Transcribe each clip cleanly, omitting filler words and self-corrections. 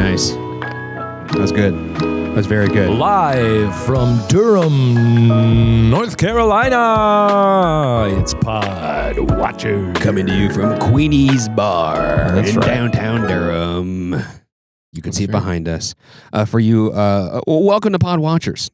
Nice. That was good. That was very good. Live from Durham, North Carolina, it's Pod Watcher. Coming to you from Queenie's Bar in right. downtown Durham. You can see it behind us. For you, welcome to Pod Watchers.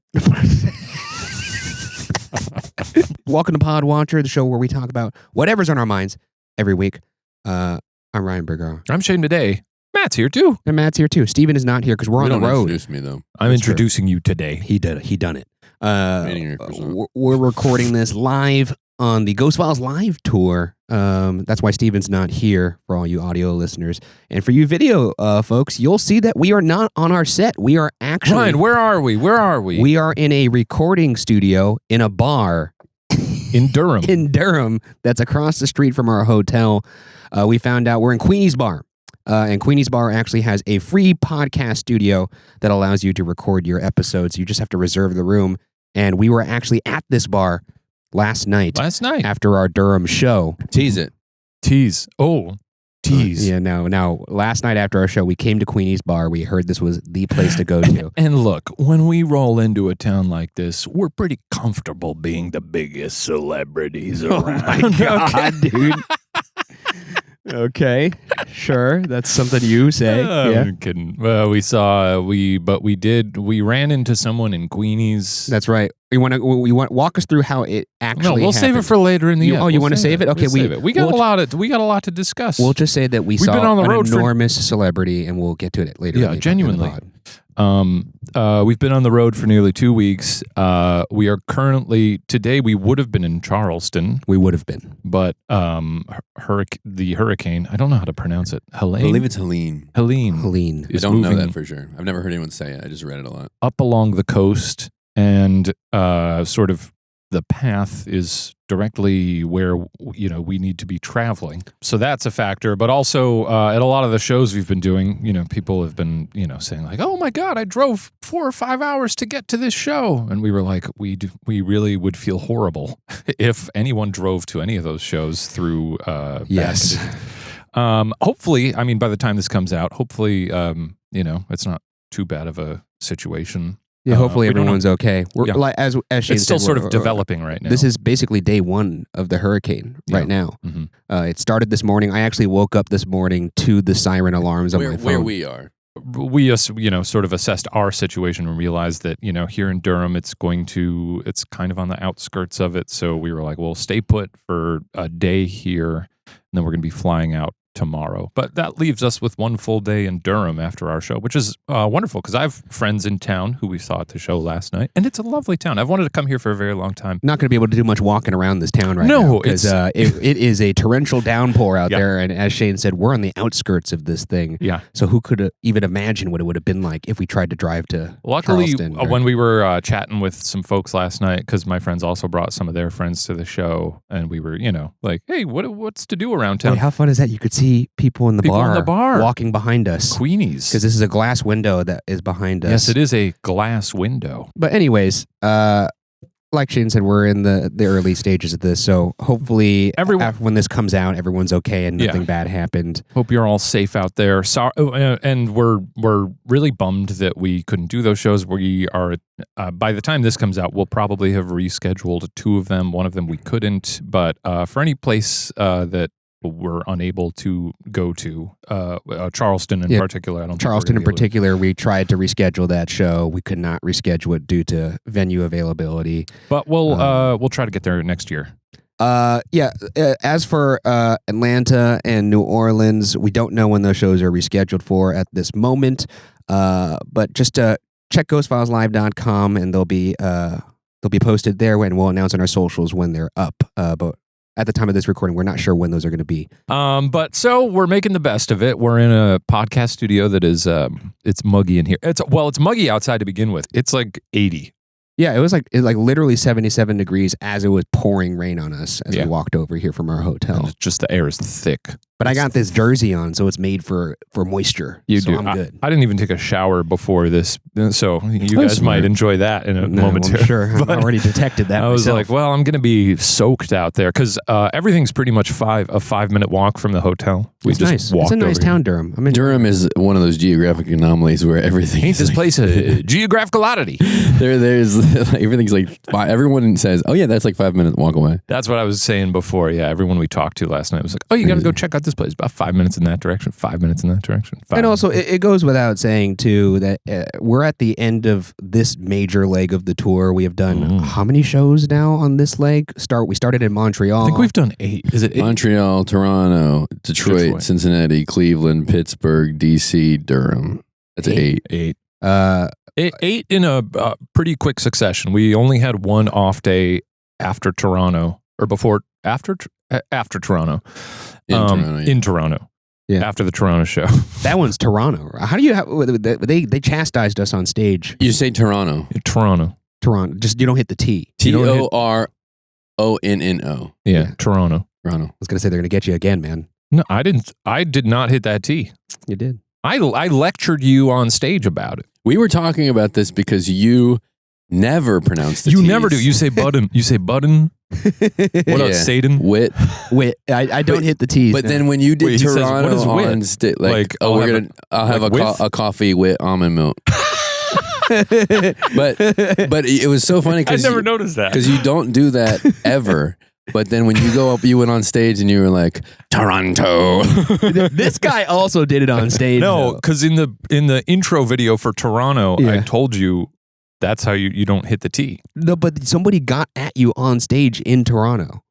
Welcome to Pod Watcher, the show where we talk about whatever's on our minds every week. I'm Ryan Bergara. I'm Shane Madej. Matt's here too. And Matt's here too. Steven is not here because we're on the road. Introduce me though. I'm introducing you today. He done it. We're recording this live on the Ghost Files live tour. That's why Steven's not here for all you audio listeners. And for you video folks, you'll see that we are not on our set. We are actually... Ryan, where are we? We are in a recording studio in a bar. In Durham. In Durham. That's across the street from our hotel. We found out we're in Queenie's Bar. And Queenie's Bar actually has a free podcast studio that allows you to record your episodes. You just have to reserve the room. And we were actually at this bar last night after our Durham show. Tease it. Tease. Oh, tease. Now, last night after our show, we came to Queenie's Bar. We heard this was the place to go to. And look, when we roll into a town like this, we're pretty comfortable being the biggest celebrities around. Oh my God, dude. Okay, sure. That's something you say. Yeah. I'm kidding. We ran into someone in Queenie's. That's right. We want walk us through how it actually we'll happened. save it for later in the end. Oh, you want to save it? Okay, we got a lot to discuss. We'll just say that we've been on the road an enormous celebrity, and we'll get to it later. Yeah, genuinely. We've been on the road for nearly 2 weeks. We are currently today. We would have been in Charleston. We would have been, but the hurricane. I don't know how to pronounce it. Helene. I believe it's Helene. Helene. I don't know that for sure. I've never heard anyone say it. I just read it a lot. Up along the coast, and sort of the path is directly where we need to be traveling. So that's a factor. But also at a lot of the shows we've been doing, people have been saying like, "Oh my God, I drove 4 or 5 hours to get to this show," and we were like, we really would feel horrible if anyone drove to any of those shows through. Yes. Hopefully, I mean, by the time this comes out, hopefully, it's not too bad of a situation. Yeah, hopefully everyone's okay. We're like as Shane it's still said, sort of developing right now. This is basically day one of the hurricane right now. Mm-hmm. It started this morning. I actually woke up this morning to the siren alarms on my phone. Where we are. We sort of assessed our situation and realized that here in Durham it's kind of on the outskirts of it. So we were like, well, stay put for a day here, and then we're going to be flying out tomorrow. But that leaves us with one full day in Durham after our show, which is wonderful because I have friends in town who we saw at the show last night, and it's a lovely town. I've wanted to come here for a very long time. Not going to be able to do much walking around this town right now because it is a torrential downpour out there, and as Shane said, we're on the outskirts of this thing. Yeah. So who could even imagine what it would have been like if we tried to drive to Luckily, Charleston? When we were chatting with some folks last night, because my friends also brought some of their friends to the show, and we were, like, hey, what's to do around town? Wait, how fun is that? You could see people in the bar walking behind us. Queenie's. Because this is a glass window that is behind us. Yes, it is a glass window. But anyways, like Shane said, we're in the early stages of this, so hopefully when this comes out, everyone's okay and nothing bad happened. Hope you're all safe out there. Sorry, and we're really bummed that we couldn't do those shows. We are by the time this comes out, we'll probably have rescheduled 2 of them. One of them we couldn't, but for any place that we're unable to go to, Charleston in particular. Charleston in particular, we tried to reschedule that show. We could not reschedule it due to venue availability. But we'll try to get there next year. As for Atlanta and New Orleans, we don't know when those shows are rescheduled for at this moment. But just check ghostfileslive.com and they'll be posted there, and we'll announce on our socials when they're up. But at the time of this recording, we're not sure when those are going to be. But so we're making the best of it. We're in a podcast studio that is, it's muggy in here. It's muggy outside to begin with. It's like 80. Yeah, it was like literally 77 degrees as it was pouring rain on us as we walked over here from our hotel. And just the air is thick. But I got this jersey on, so it's made for moisture. You so do. I'm good. I didn't even take a shower before this, so you guys might enjoy that in a moment. I'm sure. I've already detected that. I was myself. like, well, I'm going to be soaked out there because everything's pretty much a 5-minute walk from the hotel. We it's just nice. walked It's a nice over town, Durham. I mean, Durham is one of those geographic anomalies where everything Ain't is this like, place a geographical oddity? there's like, everything's like everyone says, oh yeah, that's like 5-minute walk away. That's what I was saying before. Yeah, everyone we talked to last night was like, oh, you got to go check out this place. About 5 minutes in that direction, 5 minutes in that direction. And also, it goes without saying, too, that we're at the end of this major leg of the tour. We have done how many shows now on this leg? We started in Montreal. I think we've done 8. Is it 8? Montreal, Toronto, Detroit, Cincinnati, Cleveland, Pittsburgh, DC, Durham. That's 8. 8. 8 in a pretty quick succession. We only had one off day after Toronto, or after Toronto. In Toronto. Yeah. After the Toronto show. That one's Toronto. How do you have... They chastised us on stage. You say Toronto. Toronto. Just, you don't hit the T. Toronno. Yeah, Toronto. I was going to say they're going to get you again, man. No, I didn't. I did not hit that T. You did. I lectured you on stage about it. We were talking about this because you never pronounce the You T's. never do. You say button. You say button. What else, Satan? Wit. I don't hit the T's. But then when you did Wait, he says, Toronto what is wit? on stage, like, I'll have like a coffee with almond milk. but it was so funny I because never noticed that. because you don't do that ever. But then when you go up, you went on stage and you were like, Toronto. This guy also did it on stage. No, though. because in the intro video for Toronto, Yeah. I told you that's how you don't hit the T. No, but somebody got at you on stage in Toronto.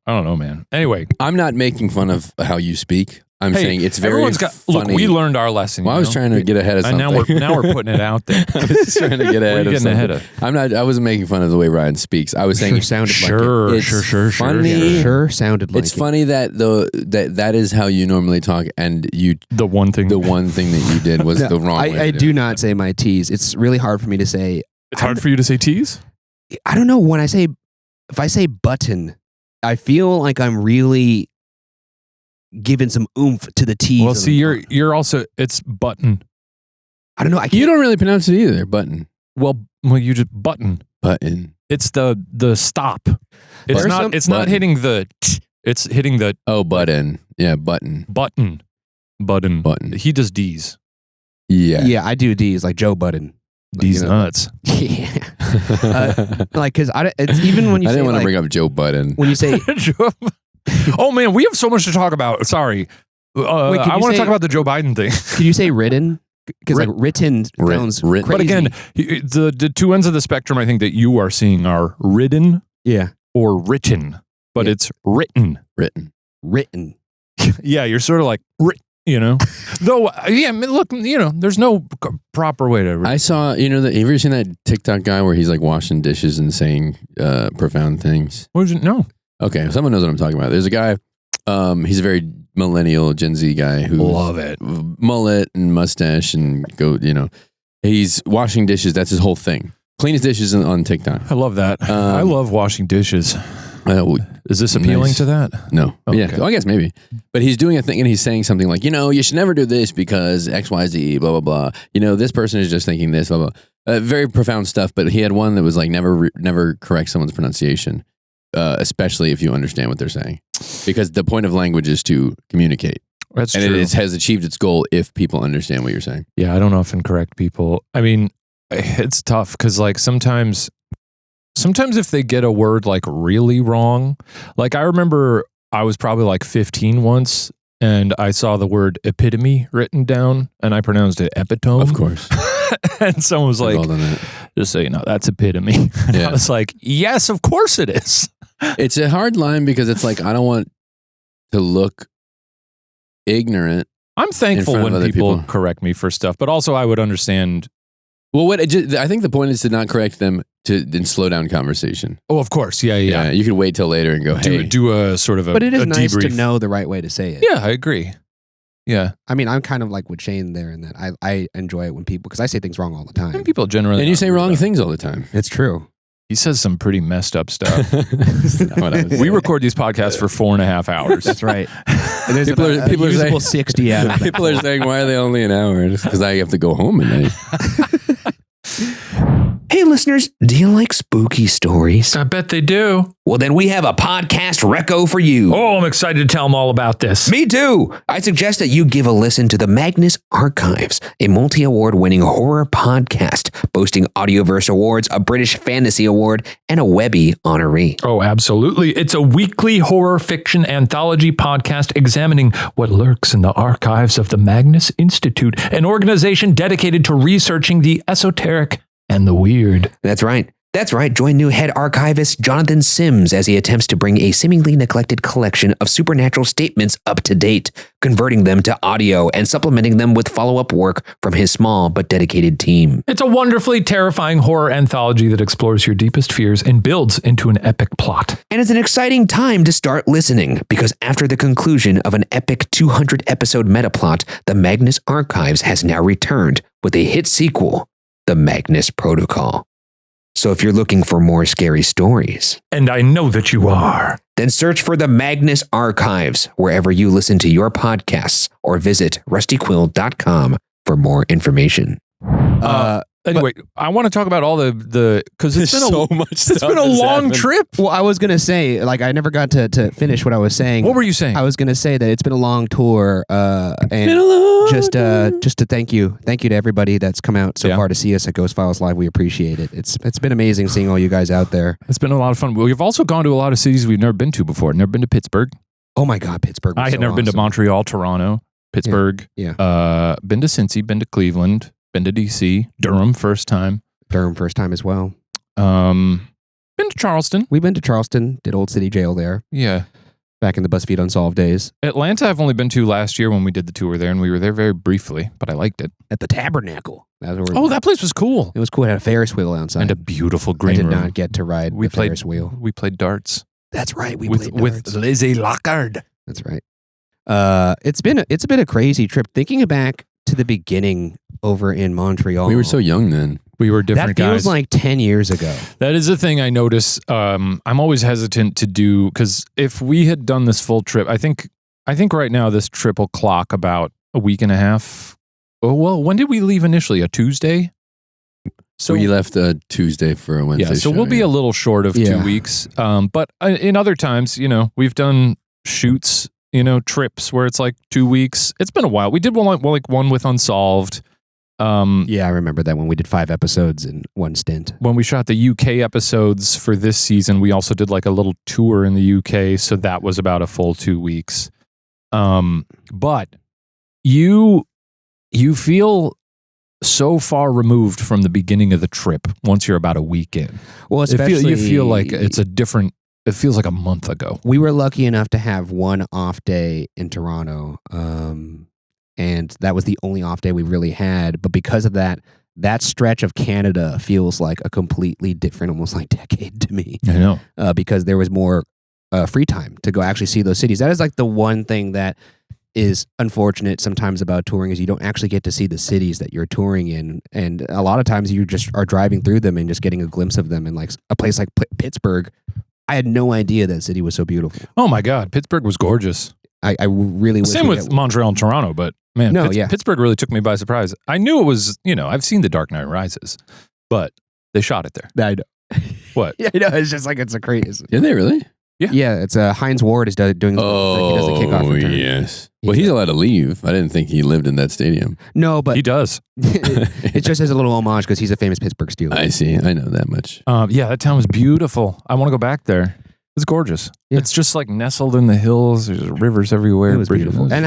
I don't know, man. Anyway, I'm not making fun of how you speak. I'm saying it's very everyone's got. funny. Look, we learned our lesson. Well, I was trying to get ahead of and something. now we're putting it out there. I was just trying to get ahead What are you of getting something. ahead of? I wasn't making fun of the way Ryan speaks. I was saying Sure sounded like it's funny. Sure sounded like It's funny that that is how you normally talk, and The one thing that you did was the wrong way. I do not say my T's. It's really hard for me to say. It's hard for you to say T's? I don't know if I say button, I feel like I'm really giving some oomph to the T's. Well, see, you're also, it's button. I don't know. You don't really pronounce it either. Button. Well, you just button. Button. It's the stop. It's not. It's not hitting the. It's hitting the. Oh, button. Yeah, button. Button. He does D's. Yeah. Yeah, I do D's like Joe Budden. D's nuts. Yeah. Like, because it's even when you I say didn't want to like, bring up Joe Budden. when you say Oh man, we have so much to talk about. Sorry, Wait, I you want to say- talk about the Joe Biden thing. can you say written? Because like written sounds Writ- crazy. But again, the two ends of the spectrum I think that you are seeing are ridden yeah, or written, but Yeah. it's written. written. Yeah, you're sort of like, you know. Though, yeah, I mean, look, you know, there's no proper way to. I saw, have you ever seen that TikTok guy where he's like washing dishes and saying profound things? What did you know? Okay, someone knows what I'm talking about. There's a guy, he's a very millennial Gen Z guy who Love it. mullet and mustache and he's washing dishes. That's his whole thing. Cleanest dishes on TikTok. I love that. I love washing dishes. Is this appealing nice. to that? No. Okay. Yeah, well, I guess maybe. But he's doing a thing and he's saying something like, you should never do this because X, Y, Z, blah, blah, blah. This person is just thinking this, blah, blah. Very profound stuff. But he had one that was like, never correct someone's pronunciation, especially if you understand what they're saying. Because the point of language is to communicate. That's and true. it has achieved its goal if people understand what you're saying. Yeah, I don't often correct people. I mean, it's tough because like sometimes if they get a word like really wrong, like I remember I was probably like 15 once and I saw the word epitome written down and I pronounced it epitome. Of course. And someone was like, just so you know, that's epitome. And I was like, yes, of course it is. It's a hard line because it's like, I don't want to look ignorant. I'm thankful in front of when other people correct me for stuff, but also I would understand. Well, I think the point is to not correct them to then slow down conversation. Oh, of course. Yeah. You could wait till later and go, hey. Do a sort of a But it is a nice debrief. to know the right way to say it. Yeah, I agree. Yeah. I mean, I'm kind of like with Shane there in that I enjoy it when people, because I say things wrong all the time. And people generally. And you say wrong things all the time. It's true. He says some pretty messed up stuff. That's not what I was We saying. record these podcasts for 4.5 hours. That's right. And there's People about are a usable saying- 60 out of that. People are saying, why are they only an hour? Just because I have to go home at night. Hey, listeners, do you like spooky stories? I bet they do. Well, then we have a podcast reco for you. Oh, I'm excited to tell them all about this. Me too. I suggest that you give a listen to the Magnus Archives, a multi-award winning horror podcast boasting Audioverse Awards, a British Fantasy Award, and a Webby honoree. Oh, absolutely. It's a weekly horror fiction anthology podcast examining what lurks in the archives of the Magnus Institute, an organization dedicated to researching the esoteric and the weird. That's right. That's right. Join new head archivist Jonathan Sims as he attempts to bring a seemingly neglected collection of supernatural statements up to date, converting them to audio and supplementing them with follow-up work from his small but dedicated team. It's a wonderfully terrifying horror anthology that explores your deepest fears and builds into an epic plot. And it's an exciting time to start listening, because after the conclusion of an epic 200-episode metaplot, the Magnus Archives has now returned with a hit sequel, The Magnus Protocol. So if you're looking for more scary stories, And I know that you are. then search for the Magnus Archives wherever you listen to your podcasts, or visit rustyquill.com for more information. Anyway, I want to talk about all the because it's been so much stuff. it's been a that's long happened. trip. Well, I was going to say, like, I never got to finish what I was saying. What were you saying? I was going to say that it's been a long tour, and Been a long just time. to thank you to everybody that's come out so Yeah. far to see us at Ghost Files Live. We appreciate it. It's been amazing seeing all you guys out there. It's been a lot of fun. We've also gone to a lot of cities we've never been to before. Never been to Pittsburgh. Oh my God, Pittsburgh! Was I had so never been to awesome. Montreal, Toronto, Pittsburgh. Yeah. Been to Cincy, been to Cleveland, been to DC, Durham first time. Durham first time as well. Been to Charleston. We've been to Charleston, did Old City Jail there Yeah. back in the BuzzFeed Unsolved days. Atlanta I've only been to last year when we did the tour there, and we were there very briefly, but I liked it. At the Tabernacle. That was where Oh, that place was cool. it was cool. It had a Ferris wheel outside. And a beautiful I green did room. not get to ride We the played- Ferris wheel. We played darts That's right. We with played with darts. Lizzie Lockard. That's right. It's been a crazy trip. Thinking back to the beginning over in Montreal. We were so young then. We were that different feels guys. like 10 years ago. That is the thing I notice. I'm always hesitant to do, because if we had done this full trip, I think right now this trip will clock about a week and a half. Oh, well, when did we leave initially? A Tuesday? So we left Tuesday for a Wednesday. Yeah, so show, we'll be yeah. a little short of 2 Yeah. weeks. But in other times, we've done shoots, trips where it's like 2 weeks. It's been a while. We did one with Unsolved. Yeah, I remember that when we did 5 episodes in one stint. When we shot the UK episodes for this season, we also did like a little tour in the UK. So that was about a full 2 weeks. But you feel so far removed from the beginning of the trip once you're about a week in. Well, You feel like it's a different, it feels like a month ago. We were lucky enough to have one off day in Toronto, and that was the only off day we really had. But because of that stretch of Canada feels like a completely different, almost like decade to me, I know. because there was more free time to go actually see those cities. That is like the one thing that is unfortunate sometimes about touring, is you don't actually get to see the cities that you're touring in. And a lot of times you just are driving through them and just getting a glimpse of them. And like a place like Pittsburgh, I had no idea that city was so beautiful. Oh my God, Pittsburgh was gorgeous. I really wish Same we with got- Montreal and Toronto, but man, No, yeah. Pittsburgh really took me by surprise. I knew it was, I've seen The Dark Knight Rises, but they shot it there. I know. What? Yeah, I know. It's just like, it's a crazy. Did they really? Yeah, it's Heinz Ward is doing. He does the kickoff return. yes. Well, he's allowed to leave. I didn't think he lived in that stadium. No, but He does. it's just as a little homage because he's a famous Pittsburgh Steeler. I see. I know that much. Yeah, that town was beautiful. I want to go back there. It's gorgeous. Yeah. It's just like nestled in the hills. There's rivers everywhere. It was bridges. beautiful, and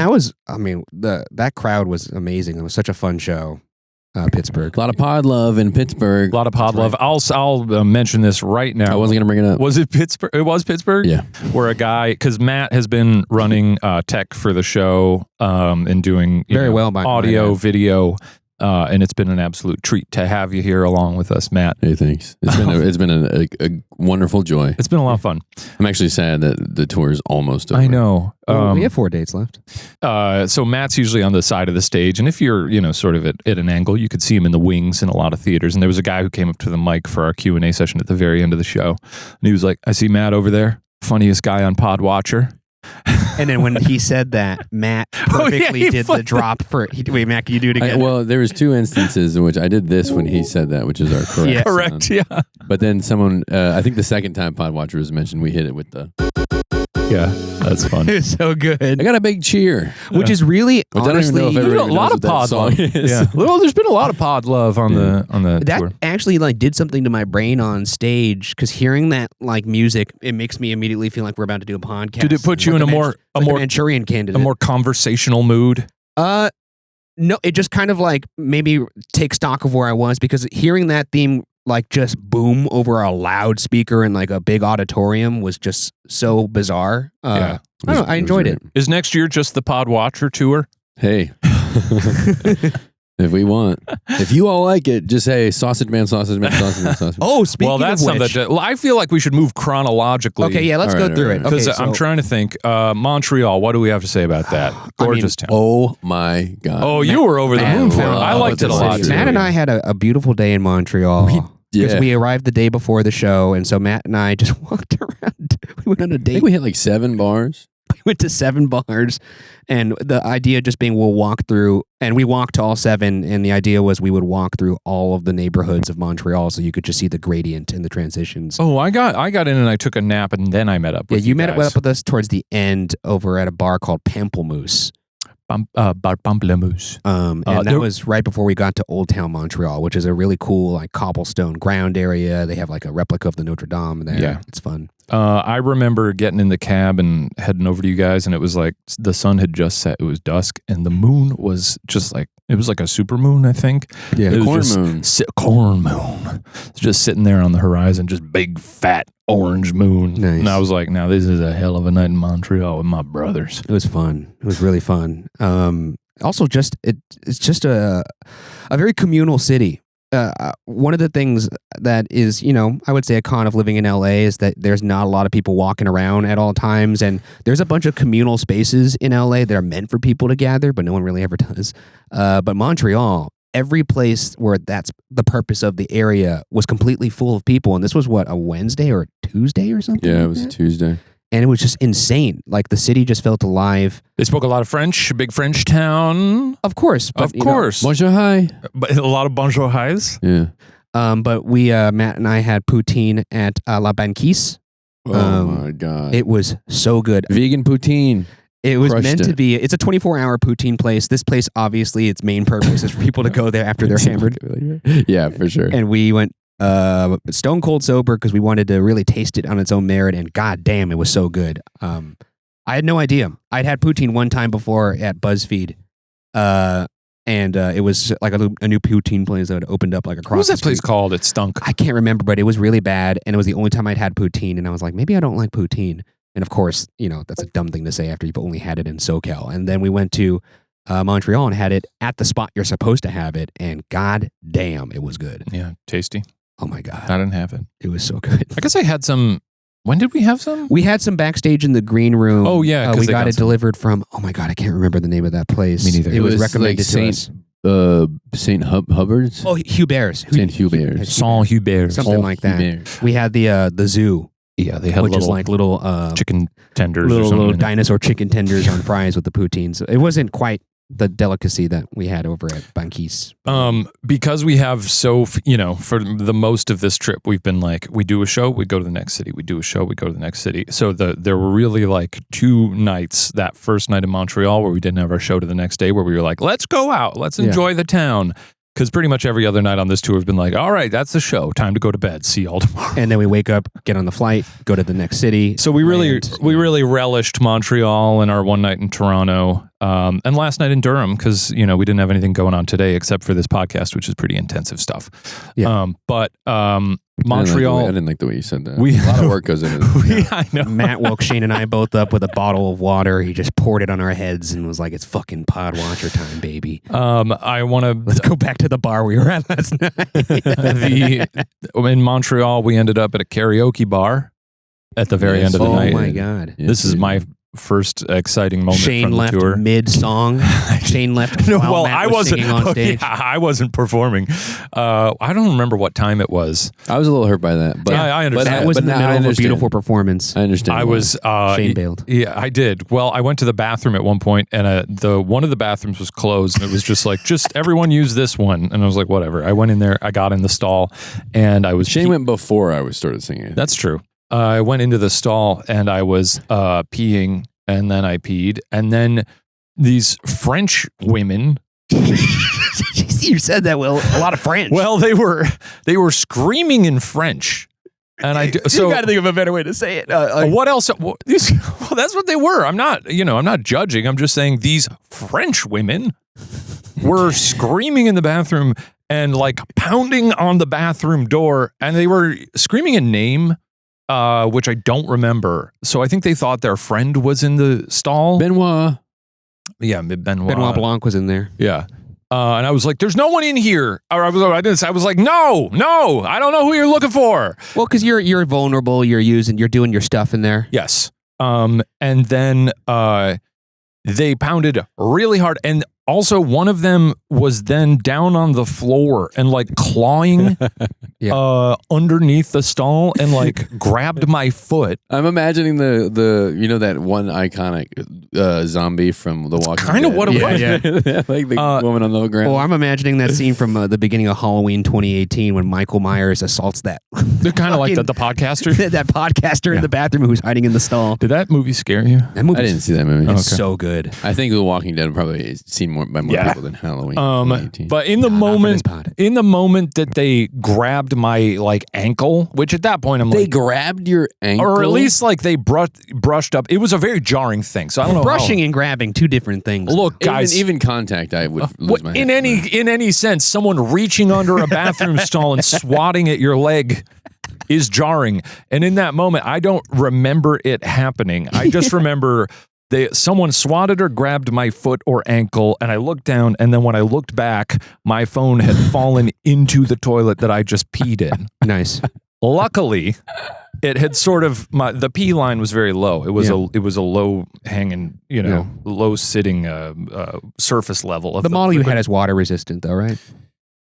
that crowd was amazing. It was such a fun show. Pittsburgh. A lot of pod love in Pittsburgh. A lot of pod love. I'll mention this right now. I wasn't going to bring it up. Was it Pittsburgh? It was Pittsburgh? Yeah. Where a guy, because Matt has been running tech for the show and doing Very well by audio, my dad. video. and it's been an absolute treat to have you here along with us, Matt. Hey, thanks. It's been a wonderful joy. It's been a lot of fun. I'm actually sad that the tour is almost over. I know. We have 4 dates left. So Matt's usually on the side of the stage, and if you're, sort of at an angle, you could see him in the wings in a lot of theaters. And there was a guy who came up to the mic for our Q&A session at the very end of the show, and he was like, "I see Matt over there, funniest guy on Pod Watcher." And then when he said that, Matt perfectly did the drop for. Wait, Matt, can you do it again? Well, there was 2 instances in which I did this when he said that, which is our correct. Yeah. Correct. sound. Yeah. But then someone, I think the second time Pod Watcher was mentioned, we hit it with the. Yeah, that's fun. It was so good. I got a big cheer. Which is really, Which I don't even honestly, know if everyone a lot knows of what that pod song love. is. Yeah. Well, there's been a lot of pod love on the that tour. actually did something to my brain on stage, because hearing that music, it makes me immediately feel like we're about to do a podcast. Did it put you in a more Manchurian Candidate? a more conversational mood? No, it just kind of maybe take stock of where I was, because hearing that theme just boom over a loudspeaker in a big auditorium was just so bizarre. Yeah. I don't know, I enjoyed it. Is next year just the Pod Watcher tour? Hey. If we want. If you all like it, just say Sausage Man, Sausage Man, Sausage Man, Sausage Man. Oh, speaking that's of which. something. I feel like we should move chronologically. Okay, yeah, let's All go right, through all it. right. Okay, Because I'm trying to think. Montreal, what do we have to say about that? Gorgeous town. Oh my God. Oh, you were over the Matt moon for it. found I liked it a lot. city. Matt and I had a beautiful day in Montreal. Because Yeah. we arrived the day before the show, and so Matt and I just walked around. We went on a I date. think we hit 7 bars. We went to 7 bars, and the idea just being we'll walk through, and we walked to all 7, and the idea was we would walk through all of the neighborhoods of Montreal, so you could just see the gradient and the transitions. Oh, I got in and I took a nap, and then I met up yeah, with you met guys. up with us towards the end over at a bar called Pamplemousse. Bar Pamplemousse. And that was right before we got to Old Town Montreal, which is a really cool cobblestone ground area. They have a replica of the Notre Dame there. Yeah. It's fun. I remember getting in the cab and heading over to you guys, and it was the sun had just set. It was dusk, and the moon was just it was like a super moon, I think. Yeah. It was Corn just moon. Corn moon. It's just sitting there on the horizon, just big, fat, orange moon. Nice. And I was like, now this is a hell of a night in Montreal with my brothers. It was fun. It was really fun. Also, it's just a very communal city. One of the things that is, I would say a con of living in LA is that there's not a lot of people walking around at all times, and there's a bunch of communal spaces in LA that are meant for people to gather, but no one really ever does. But Montreal, every place where that's the purpose of the area was completely full of people, and this was a Wednesday or a Tuesday or something? Yeah, like it was a that? Tuesday. And it was just insane. The city just felt alive. They spoke a lot of French, big French town. Of course. But, Of course. Bonjour, hi. But a lot of bonjour highs. Yeah. But we, Matt and I had poutine at La Banquise. Oh my God. It was so good. Vegan poutine. It was Crushed meant to it. be. It's a 24-hour poutine place. This place, obviously, its main purpose is for people to go there after they're hammered. Yeah, for sure. And we went stone cold sober because we wanted to really taste it on its own merit. And god damn, it was so good. I had no idea. I'd had poutine one time before at BuzzFeed. And it was a new poutine place that had opened up across What was the that place street. called? It stunk. I can't remember, but it was really bad, and it was the only time I'd had poutine, and I was like, maybe I don't like poutine. And of course, that's a dumb thing to say after you've only had it in SoCal. And then we went to Montreal and had it at the spot you're supposed to have it, and god damn, it was good. Yeah, tasty. Oh my god, I didn't have it. it was so good. I guess I had some. When did we have some? We had some backstage in the green room. Oh, yeah, 'cause we they got got it some. delivered from. Oh my god, I can't remember the name of that place. Me neither. It It was was recommended like to us. St. Hubbard's? Oh, Hubert's. St. Hubert's. Saint Hubert. Something like that. Hubert. We had the zoo, Yeah, they had which is little little chicken tenders or little something. in it. dinosaur chicken tenders on fries with the poutine. So it wasn't quite the delicacy that we had over at Banquise. Because we have for the most of this trip, we've been we do a show, we go to the next city. We do a show, we go to the next city. So there were really 2 nights, that first night in Montreal where we didn't have our show to the next day, where we were like, let's go out, let's enjoy the town. Because pretty much every other night on this tour has been all right, that's the show. Time to go to bed. See y'all tomorrow. And then we wake up, get on the flight, go to the next city. So we land. really relished Montreal and our one night in Toronto. And last night in Durham, because we didn't have anything going on today except for this podcast, which is pretty intensive stuff. Yeah. But Montreal. I didn't like the way you said that. We- a lot of work goes into this. I know. Matt woke Shane and I both up with a bottle of water. He just poured it on our heads and was like, "It's fucking pod watcher time, baby. I want to. Let's go back to the bar we were at last night." In Montreal, we ended up at a karaoke bar at the very end of the Oh night. my god! This is my first exciting moment Shane from the left tour. mid-song. Shane left No, while well, Matt I was wasn't. singing on stage. Yeah, I wasn't performing. I don't remember what time it was. I was a little hurt by that. But I understand. That was in the now I middle of a understand. beautiful performance. I understand. I why. was. Shane bailed. Yeah, I did. Well, I went to the bathroom at one point, and one of the bathrooms was closed, and it was just like, just everyone use this one, and I was like, whatever. I went in there, I got in the stall, and I was. Shane went before I started singing. That's true. I went into the stall, and I was peeing, and then I peed, and then these French women. You said that well. A lot of French. Well, they were screaming in French. And you got to think of a better way to say it. What else? Well, that's what they were. I'm not judging. I'm just saying these French women were screaming in the bathroom and like pounding on the bathroom door, and they were screaming a name, which I don't remember. So I think they thought their friend was in the stall. Benoit. Yeah, Benoit. Benoit Blanc was in there. Yeah. And I was like, "There's no one in here." Or I was like, "No, I don't know who you're looking for." Well, because you're vulnerable. You're doing your stuff in there. Yes. And then they pounded really hard, and also one of them was then down on the floor and like clawing underneath the stall and like grabbed my foot. I'm imagining the that one iconic zombie from The Walking Dead. Kind of what it was. Yeah. Like the woman on the ground. Well, I'm imagining that scene from the beginning of Halloween 2018 when Michael Myers assaults that They're kind of like the podcaster. that podcaster in the bathroom who's hiding in the stall. Did that movie scare you? That movie I didn't see that movie. It's so good. I think The Walking Dead probably seen more by more people than Halloween. 2018. But in the moment that they grabbed my like ankle, which at that point I'm They like, grabbed your ankle, or at least like they brushed up. It was a very jarring thing. So I don't know. Brushing and grabbing, two different things. Look, guys, even contact, I would lose my head. in any sense, someone reaching under a bathroom stall and swatting at your leg is jarring. And in that moment, I don't remember it happening. I just remember someone swatted or grabbed my foot or ankle, and I looked down, and then when I looked back, my phone had fallen into the toilet that I just peed in. Nice. Luckily, it had sort of the pee line was very low. It was a low hanging, low sitting surface level of The model you had is water resistant, though, right?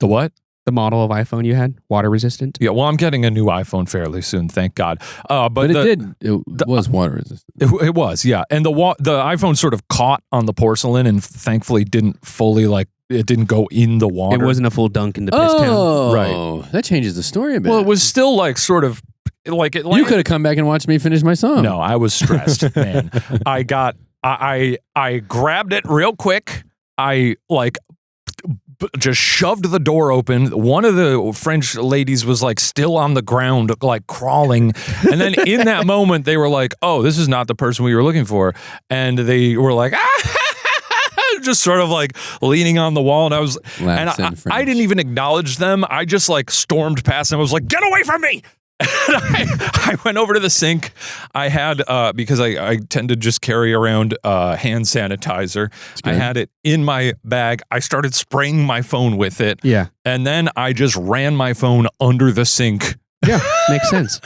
The what? The model of iPhone you had, water resistant. Yeah, well, I'm getting a new iPhone fairly soon, thank God. But it was water resistant. It was, yeah. And the iPhone sort of caught on the porcelain and thankfully didn't fully it didn't go in the water. It wasn't a full dunk into Piss Town. Oh, Right. That changes the story a bit. Well, it was still like sort of like it. You could have come back and watched me finish my song. No, I was stressed, man. I grabbed it real quick. I just shoved the door open. One of the French ladies was like still on the ground, like crawling. And then in that moment, they were like, "Oh, this is not the person we were looking for." And they were like, just sort of like leaning on the wall. And I was, I didn't even acknowledge them. I just like stormed past them. I was like, "Get away from me." And I went over to the sink. I had, because I tend to just carry around hand sanitizer. I had it in my bag. I started spraying my phone with it. Yeah. And then I just ran my phone under the sink. Yeah, makes sense.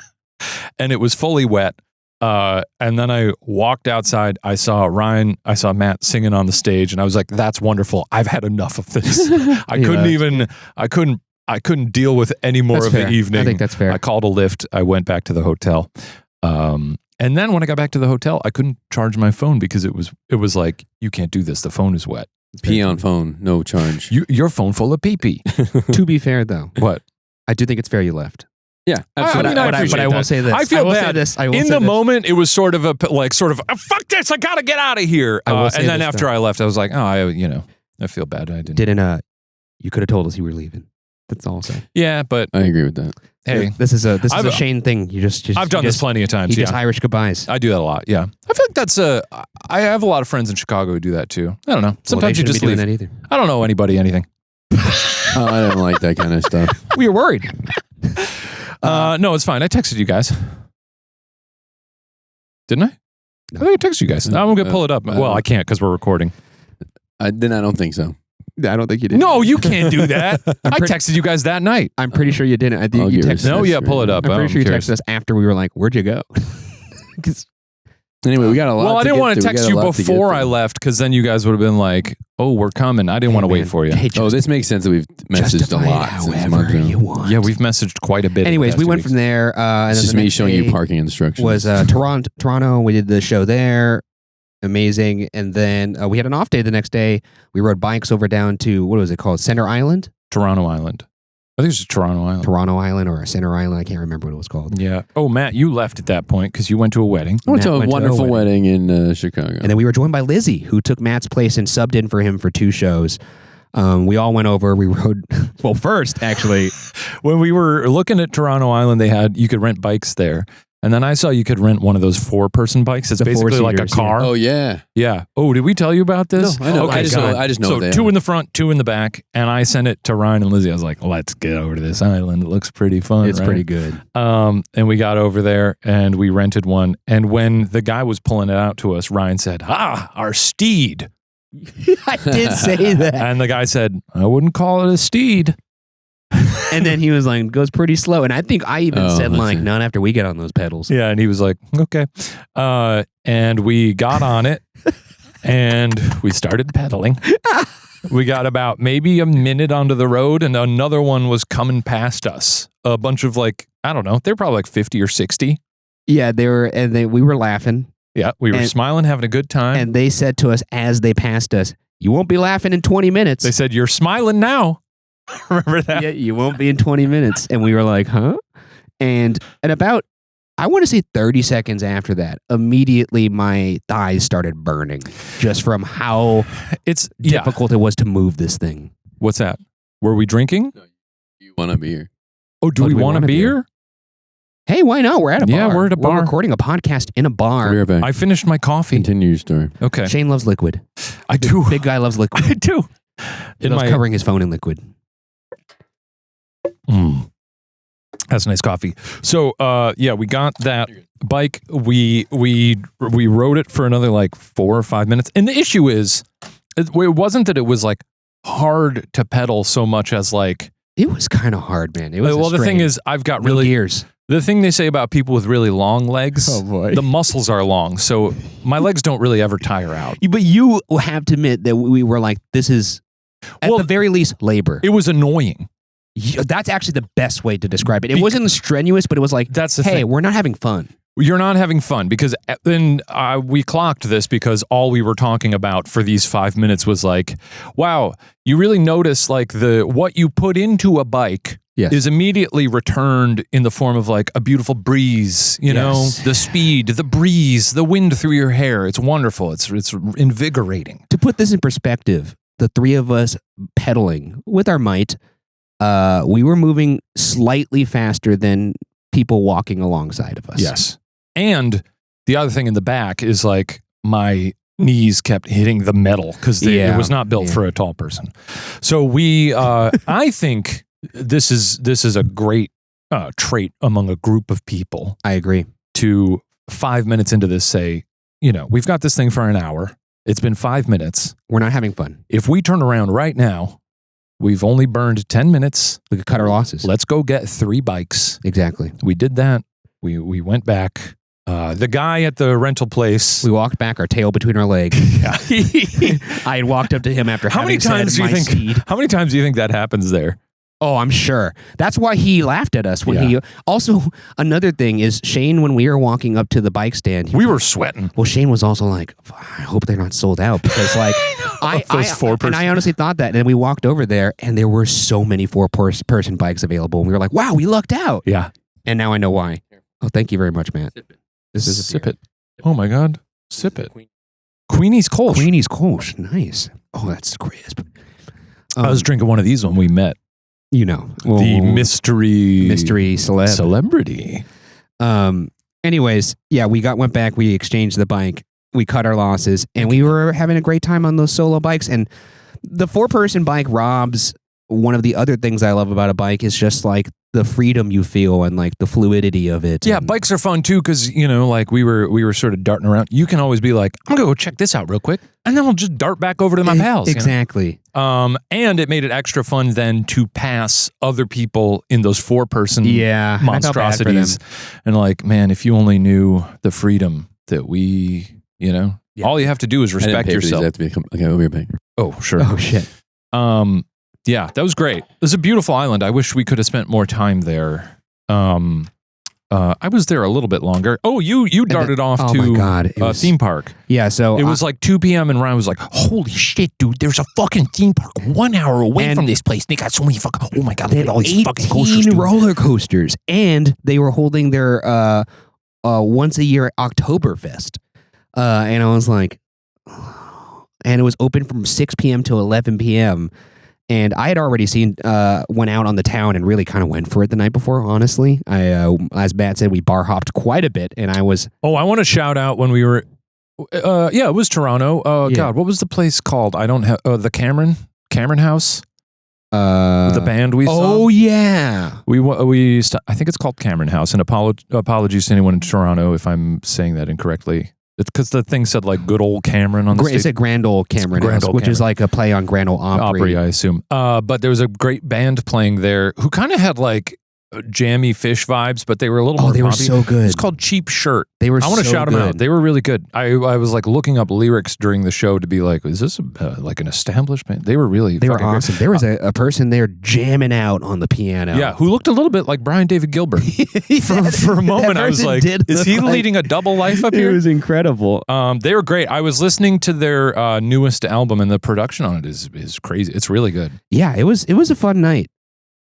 And it was fully wet. And then I walked outside. I saw Matt singing on the stage, and I was like, "That's wonderful. I've had enough of this." I couldn't deal with any more of the evening. I think that's fair. I called a Lyft. I went back to the hotel. And then when I got back to the hotel, I couldn't charge my phone because it was like, "You can't do this. The phone is wet." Pee on phone, no charge. Your phone full of pee-pee. To be fair, though, What? I do think it's fair you left. Yeah, absolutely. But I will say this. I feel bad. In the moment, moment, it was sort of fuck this, I gotta get out of here. And then after I left, I was like, I feel bad. I didn't. you could have told us you were leaving. That's all I'll say. Yeah, but I agree with that. hey, This is a I've- Shane thing. You just I've done this plenty of times. He Yeah, just Irish goodbyes. I do that a lot. Yeah, I feel like that's I have a lot of friends in Chicago who do that too. I don't know. Sometimes you just leave. that either. I don't know anybody anything. Oh, I don't like that kind of stuff. We were worried. No, it's fine. I texted you guys. Didn't I? No. I think I texted you guys. I'm gonna pull it up. Well, I can't because we're recording. Then I don't think so. I don't think you did. No, you can't do that. I pretty- texted you guys that night. I'm pretty sure you didn't. I think I'll you give texted. it No, That's yeah, right. pull it up. I'm pretty sure you curious. texted us after we were like, "Where'd you go?" 'Cause- Anyway, we got a lot. Well, I didn't want to We text got a you lot to get before to. I left because then you guys would have been like, "Oh, we're coming." I didn't want to Hey, wait man. for you. Hey, Oh, just this makes sense that we've messaged a justify it lot since however month you want. Yeah, we've messaged quite a bit. Anyways, in the we past went 2 from there. And It's then just the me next showing you day parking instructions. Was Toronto. We did the show there. Amazing. And then we had an off day the next day. We rode bikes over down to, what was it called? Center Island? Toronto Island. I think it's just Toronto Island. Toronto Island or Center Island. I can't remember what it was called. Yeah. Oh, Matt, you left at that point because you went to a wedding. I went to Matt a went to a wonderful wedding. wedding in Chicago. And then we were joined by Lizzie, who took Matt's place and subbed in for him for 2 shows. We all went over. We rode. Well, first, actually, When we were looking at Toronto Island, you could rent bikes there. And then I saw you could rent one of those 4-person bikes. It's The basically like a four-seaters, car. Oh yeah. Yeah. Oh, did we tell you about this? No, I know. Okay, I just God. know. I just know So they 2 are. in the front, 2 in the back, and I sent it to Ryan and Lizzie. I was like, "Let's get over to this island. It looks pretty fun." it's right? pretty good. And we got over there and we rented one. And when the guy was pulling it out to us, Ryan said, our steed. I did say that. And the guy said, I wouldn't call it a steed. And then he was like, goes pretty slow. And I think I even Oh, said, that's like, it. not after we get on those pedals. Yeah. And he was like, okay. And we got on it and we started pedaling. We got about maybe a minute onto the road and another one was coming past us. A bunch of I don't know, they're probably like 50 or 60. Yeah, we were laughing. Yeah. We were And- smiling, having a good time. And they said to us as they passed us, you won't be laughing in 20 minutes. They said, you're smiling now. Remember that? Yeah, you won't be in 20 minutes. And we were like, huh? And about, I want to say 30 seconds after that, immediately my thighs started burning just from how It's difficult it was to move this thing. What's that? Were we drinking? You want a beer? Oh, do we want a beer? Hey, why not? We're at a bar. Yeah, we're at a bar. We're recording a podcast in a I'll be bar. right back. I finished my coffee. Continue your story. Okay. Shane loves liquid. I do. Big guy loves liquid. I do. He loves covering his phone in liquid. That's nice coffee. So, yeah, we got that bike. We rode it for another 4 or 5 minutes. And the issue is, it wasn't that it was hard to pedal so much as It was kind of hard, man. It was well, the thing is, I've got really gears. the thing they say about people with really long legs. Oh, boy. The muscles are long, so my legs don't really ever tire out. But you have to admit that we were like, this is, at Well, the very least, labor. It was annoying. That's actually the best way to describe it. It wasn't strenuous, but it was like, That's the hey, thing. we're not having fun. You're not having fun because then we clocked this because all we were talking about for these 5 minutes was wow, you really notice what you put into a bike Yes. is immediately returned in the form of a beautiful breeze, you know, Yes. the speed, the breeze, the wind through your hair. It's wonderful. It's invigorating. To put this in perspective, the 3 of us pedaling with our might, we were moving slightly faster than people walking alongside of us. Yes. And the other thing in the back is my knees kept hitting the metal because it was not built for a tall person. So we, I think this is a great trait among a group of people I agree. to 5 minutes into this say, we've got this thing for an hour. It's been 5 minutes. We're not having fun. If we turn around right now, we've only burned 10 minutes. We could cut our losses. Let's go get 3 bikes. Exactly. We did that. We went back. The guy at the rental place. We walked back, our tail between our legs. I had walked up to him after How many having times said do you my think? steed. How many times do you think that happens there? Oh, I'm sure. That's why he laughed at us when Yeah. he. Also, another thing is Shane. When we were walking up to the bike stand, We were sweating. well, Shane was also like, "I hope they're not sold out," because Those 4-person. and I honestly thought that. And then we walked over there, and there were so many 4-person bikes available, and we were like, "Wow, we lucked out." Yeah. And now I know why. Oh, thank you very much, Matt. This is a Sip beer. it. Oh my God. Sip it. Queenie's Kolsch. Queenie's Kolsch. Nice. Oh, that's crisp. I was drinking one of these when we met. The mystery celeb. celebrity. Anyways, yeah, we went back, we exchanged the bike, we cut our losses, and we were having a great time on those solo bikes. And the 4-person bike robs one of the other things I love about a bike is just like the freedom you feel and like the fluidity of it. Yeah, and, bikes are fun too because like we were sort of darting around. You can always be like, I'm gonna go check this out real quick, and then we'll just dart back over to my pals. Exactly. And it made it extra fun then to pass other people in those 4-person monstrosities. And like, man, if you only knew the freedom that we, all you have to do is respect yourself. Okay, we'll be back. Oh, sure. Oh shit. Yeah, that was great. It was a beautiful island. I wish we could have spent more time there. I was there a little bit longer. Oh, you darted off to a theme park. Yeah, so it was like 2 p.m. and Ryan was like, "Holy shit, dude! There's a fucking theme park 1 hour away from this place. They got so many fucking. Oh my god, they look had at all these fucking coasters, dude. roller coasters, and they were holding their once a year Oktoberfest, and I was like, and it was open from 6 p.m. to 11 p.m. And I had already went out on the town and really kind of went for it the night before, honestly. As Matt said, we bar hopped quite a bit, and I was... Oh, I want to shout out when we were... it was Toronto. God, what was the place called? I don't have... the Cameron House? The band we saw? Oh, yeah. I think it's called Cameron House, and apologies to anyone in Toronto if I'm saying that incorrectly. It's because the thing said like good old Cameron on the stage. It's a Grand Ole Cameron House, which is like a play on Grand Ole Opry. I assume. But there was a great band playing there who kind of had like jammy fish vibes, but they were a little more they were poppy. so good. It's called Cheap Shirt. I want to shout them out. They were really good. I was like looking up lyrics during the show to be like, is this like an established band? They were awesome. There was a person there jamming out on the piano. Yeah, who looked a little bit like Brian David Gilbert. For a moment, I was like, is he leading a double life up here? It was incredible. They were great. I was listening to their newest album, and the production on it is crazy. It's really good. Yeah, it was a fun night.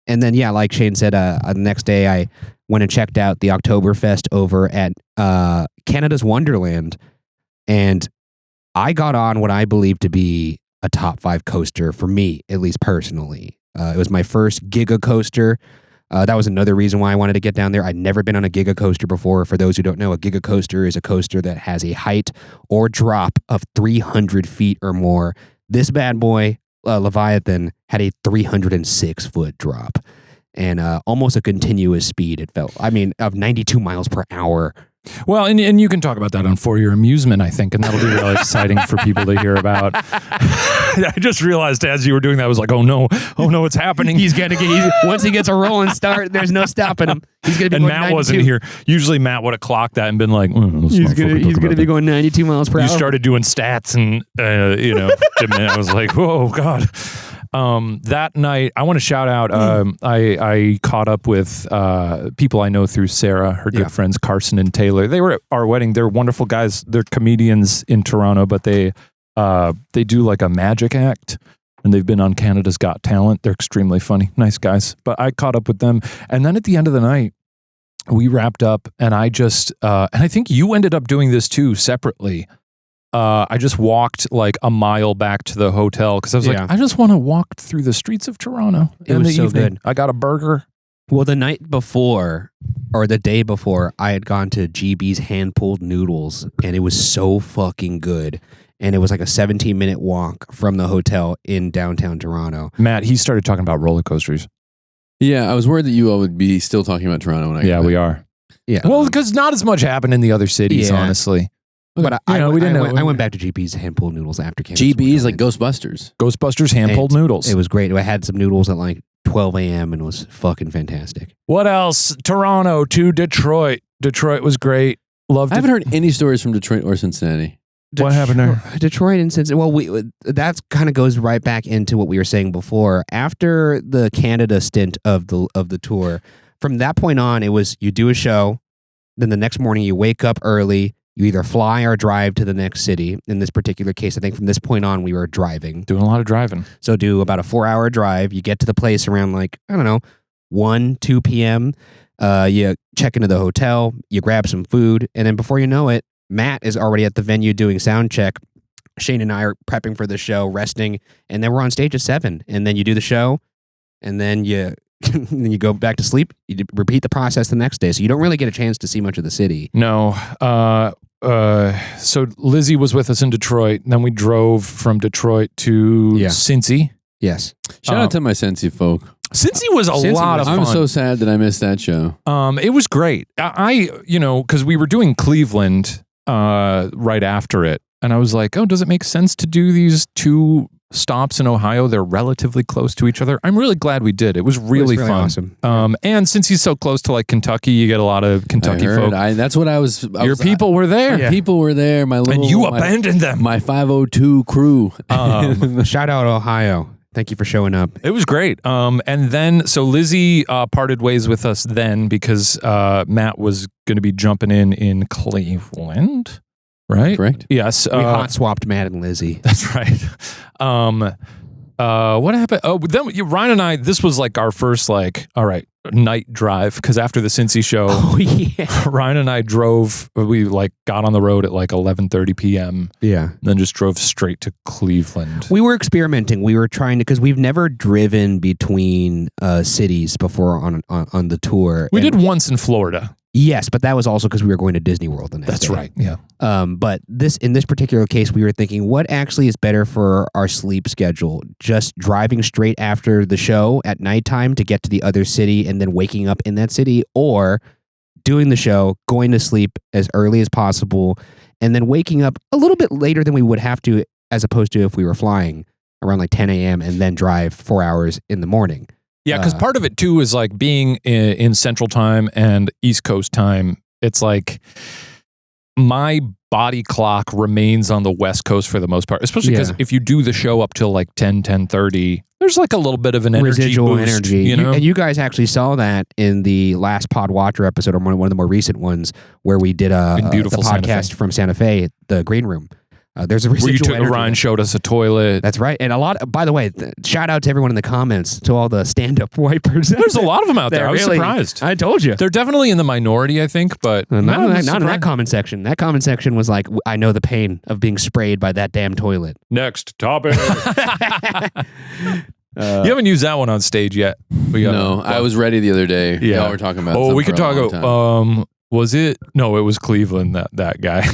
And then, yeah, like Shane said, the next day I went and checked out the Oktoberfest over at Canada's Wonderland. And I got on what I believe to be a top 5 coaster for me, at least personally. It was my first Giga coaster. That was another reason why I wanted to get down there. I'd never been on a Giga coaster before. For those who don't know, a Giga coaster is a coaster that has a height or drop of 300 feet or more. This bad boy, Leviathan, had a 306-foot drop and almost a continuous speed, it felt. I mean, of 92 miles per hour. Well, and you can talk about that on For Your Amusement, I think, and that'll be really exciting for people to hear about. I just realized as you were doing that, I was like, oh no, it's happening. He's going to get, once he gets a rolling start, there's no stopping him. He's going to be and going Matt 92. wasn't here. Usually Matt would have clocked that and been like, he's going to be going 92 miles per hour. You started doing stats and, I was like, whoa, God. That night, I want to shout out, I caught up with people I know through Sarah, her good friends, Carson and Taylor. They were at our wedding. They're wonderful guys. They're comedians in Toronto, but they do like a magic act, and they've been on Canada's Got Talent. They're extremely funny. Nice guys. But I caught up with them. And then at the end of the night, we wrapped up, and I just, and I think you ended up doing this too, separately. I just walked like a mile back to the hotel because I was like, I just want to walk through the streets of Toronto in the evening. Good. I got a burger. Well, the night before, or the day before, I had gone to GB's hand-pulled noodles, and it was so fucking good. And it was like a 17-minute walk from the hotel in downtown Toronto. Matt, he started talking about roller coasters. Yeah, I was worried that you all would be still talking about Toronto when I got back. We are. Yeah. Well, because not as much happened in the other cities, honestly. But I went back to GB's hand-pulled noodles after Canada's GB's like Ghostbusters. Ghostbusters hand-pulled noodles. It was great. I had some noodles at like 12 a.m. and it was fucking fantastic. What else? Toronto to Detroit. Detroit was great. Loved it. I haven't heard any stories from Detroit or Cincinnati. What happened there? Detroit and Cincinnati. Well, that kind of goes right back into what we were saying before. After the Canada stint of the tour, from that point on, it was you do a show, then the next morning you wake up early. You either fly or drive to the next city. In this particular case, I think from this point on, we were driving. Doing a lot of driving. So do about a 4-hour drive. You get to the place around like, I don't know, 1, 2 p.m. You check into the hotel. You grab some food. And then before you know it, Matt is already at the venue doing sound check. Shane and I are prepping for the show, resting. And then we're on stage at 7. And then you do the show. and then you then you go back to sleep. You repeat the process the next day, so you don't really get a chance to see much of the city. No. So Lizzie was with us in Detroit. Then we drove from Detroit to Cincy. Yes. Shout out to my Cincy folk. Cincy was a lot of fun. I'm so sad that I missed that show. It was great. Because we were doing Cleveland right after it, and I was like, oh, does it make sense to do these two stops in Ohio? They're relatively close to each other. I'm really glad we did. It was really fun. Awesome. And since he's so close to like Kentucky, you get a lot of Kentucky folk. That's what I was. Your people were there. Yeah. People were there. And you abandoned them. My 502 crew. Shout out Ohio. Thank you for showing up. It was great. And then, so Lizzie parted ways with us then because Matt was going to be jumping in Cleveland, right? Correct. Yes. We hot swapped Matt and Lizzie. That's right. What happened? Oh, then Ryan and I, this was like our first all right, night drive, because after the Cincy show, Ryan and I drove, we got on the road at 11:30 p.m. Yeah. Then just drove straight to Cleveland. We were experimenting. We were trying to, because we've never driven between cities before on the tour. We did once in Florida. Yes, but that was also because we were going to Disney World the next That's day. right. Yeah. But in this particular case, we were thinking, what actually is better for our sleep schedule? Just driving straight after the show at nighttime to get to the other city and then waking up in that city, or doing the show, going to sleep as early as possible, and then waking up a little bit later than we would have to, as opposed to if we were flying around 10 a.m. and then drive 4 hours in the morning. Yeah, because part of it too is being in Central Time and East Coast Time. It's my body clock remains on the West Coast for the most part, especially because if you do the show up till 10:30, there's a little bit of an residual boost, energy. You know? And you guys actually saw that in the last Pod Watcher episode, or one of the more recent ones, where we did the podcast from Santa Fe, the green room. There's a residual where you took energy. Ryan showed us a toilet. That's right. And by the way, shout out to everyone in the comments, to all the stand-up wipers. There's a lot of them out there. I was surprised. I told you. They're definitely in the minority, I think, but not in that comment section. That comment section was I know the pain of being sprayed by that damn toilet. Next topic. You haven't used that one on stage yet. No, I was ready the other day. Yeah. Y'all were talking about we could talk about. Was it? No, it was Cleveland, that guy.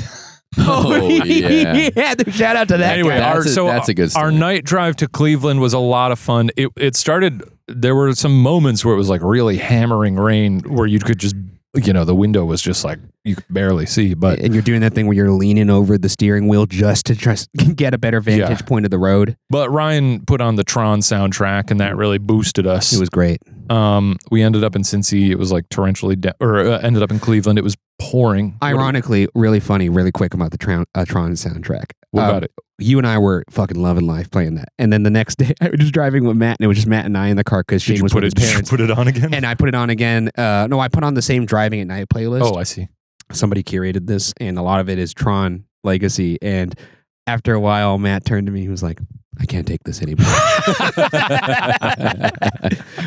Oh, yeah. Shout out to that anyway, guy. That's a good story. Our night drive to Cleveland was a lot of fun. It started, there were some moments where it was really hammering rain where you could just, the window was just you could barely see. And you're doing that thing where you're leaning over the steering wheel just to get a better vantage point of the road. But Ryan put on the Tron soundtrack, and that really boosted us. It was great. We ended up in Cincy. It was torrentially, ended up in Cleveland. It was pouring. Ironically, really funny, really quick about the Tron soundtrack. What about it? You and I were fucking loving life playing that. And then the next day, I was just driving with Matt, and it was just Matt and I in the car because Shane was with his parents. Did you put it on again? And I put it on again. No, I put on the same Driving at Night playlist. Oh, I see. Somebody curated this, and a lot of it is Tron Legacy. And after a while, Matt turned to me. He was like, I can't take this anymore.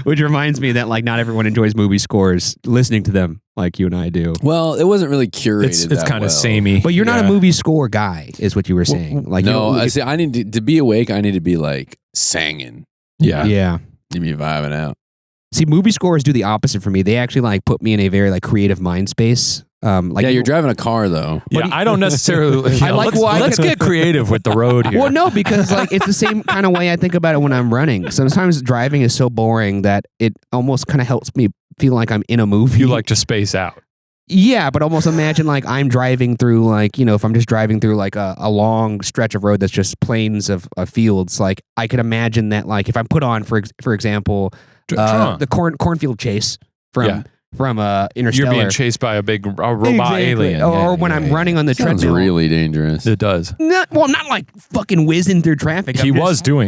Which reminds me that not everyone enjoys movie scores listening to them like you and I do. Well, it wasn't really curated. It's kind of samey. But you're not a movie score guy, is what you were saying. I see. I need to be awake. I need to be singing. Yeah. Yeah. To be vibing out. See, movie scores do the opposite for me. They actually put me in a very creative mind space. You're driving a car though. Yeah, I don't necessarily. Let's get creative with the road here. Well, no, because it's the same kind of way I think about it when I'm running. Sometimes driving is so boring that it almost kind of helps me feel like I'm in a movie. You like to space out. Yeah, but almost imagine I'm driving through if I'm just driving through a long stretch of road that's just plains of fields. I could imagine that if I put on for example the cornfield chase from Interstellar. You're being chased by a big robot alien. Or when I'm running on the Sounds treadmill. really dangerous. It does. I'm not fucking whizzing through traffic. He does do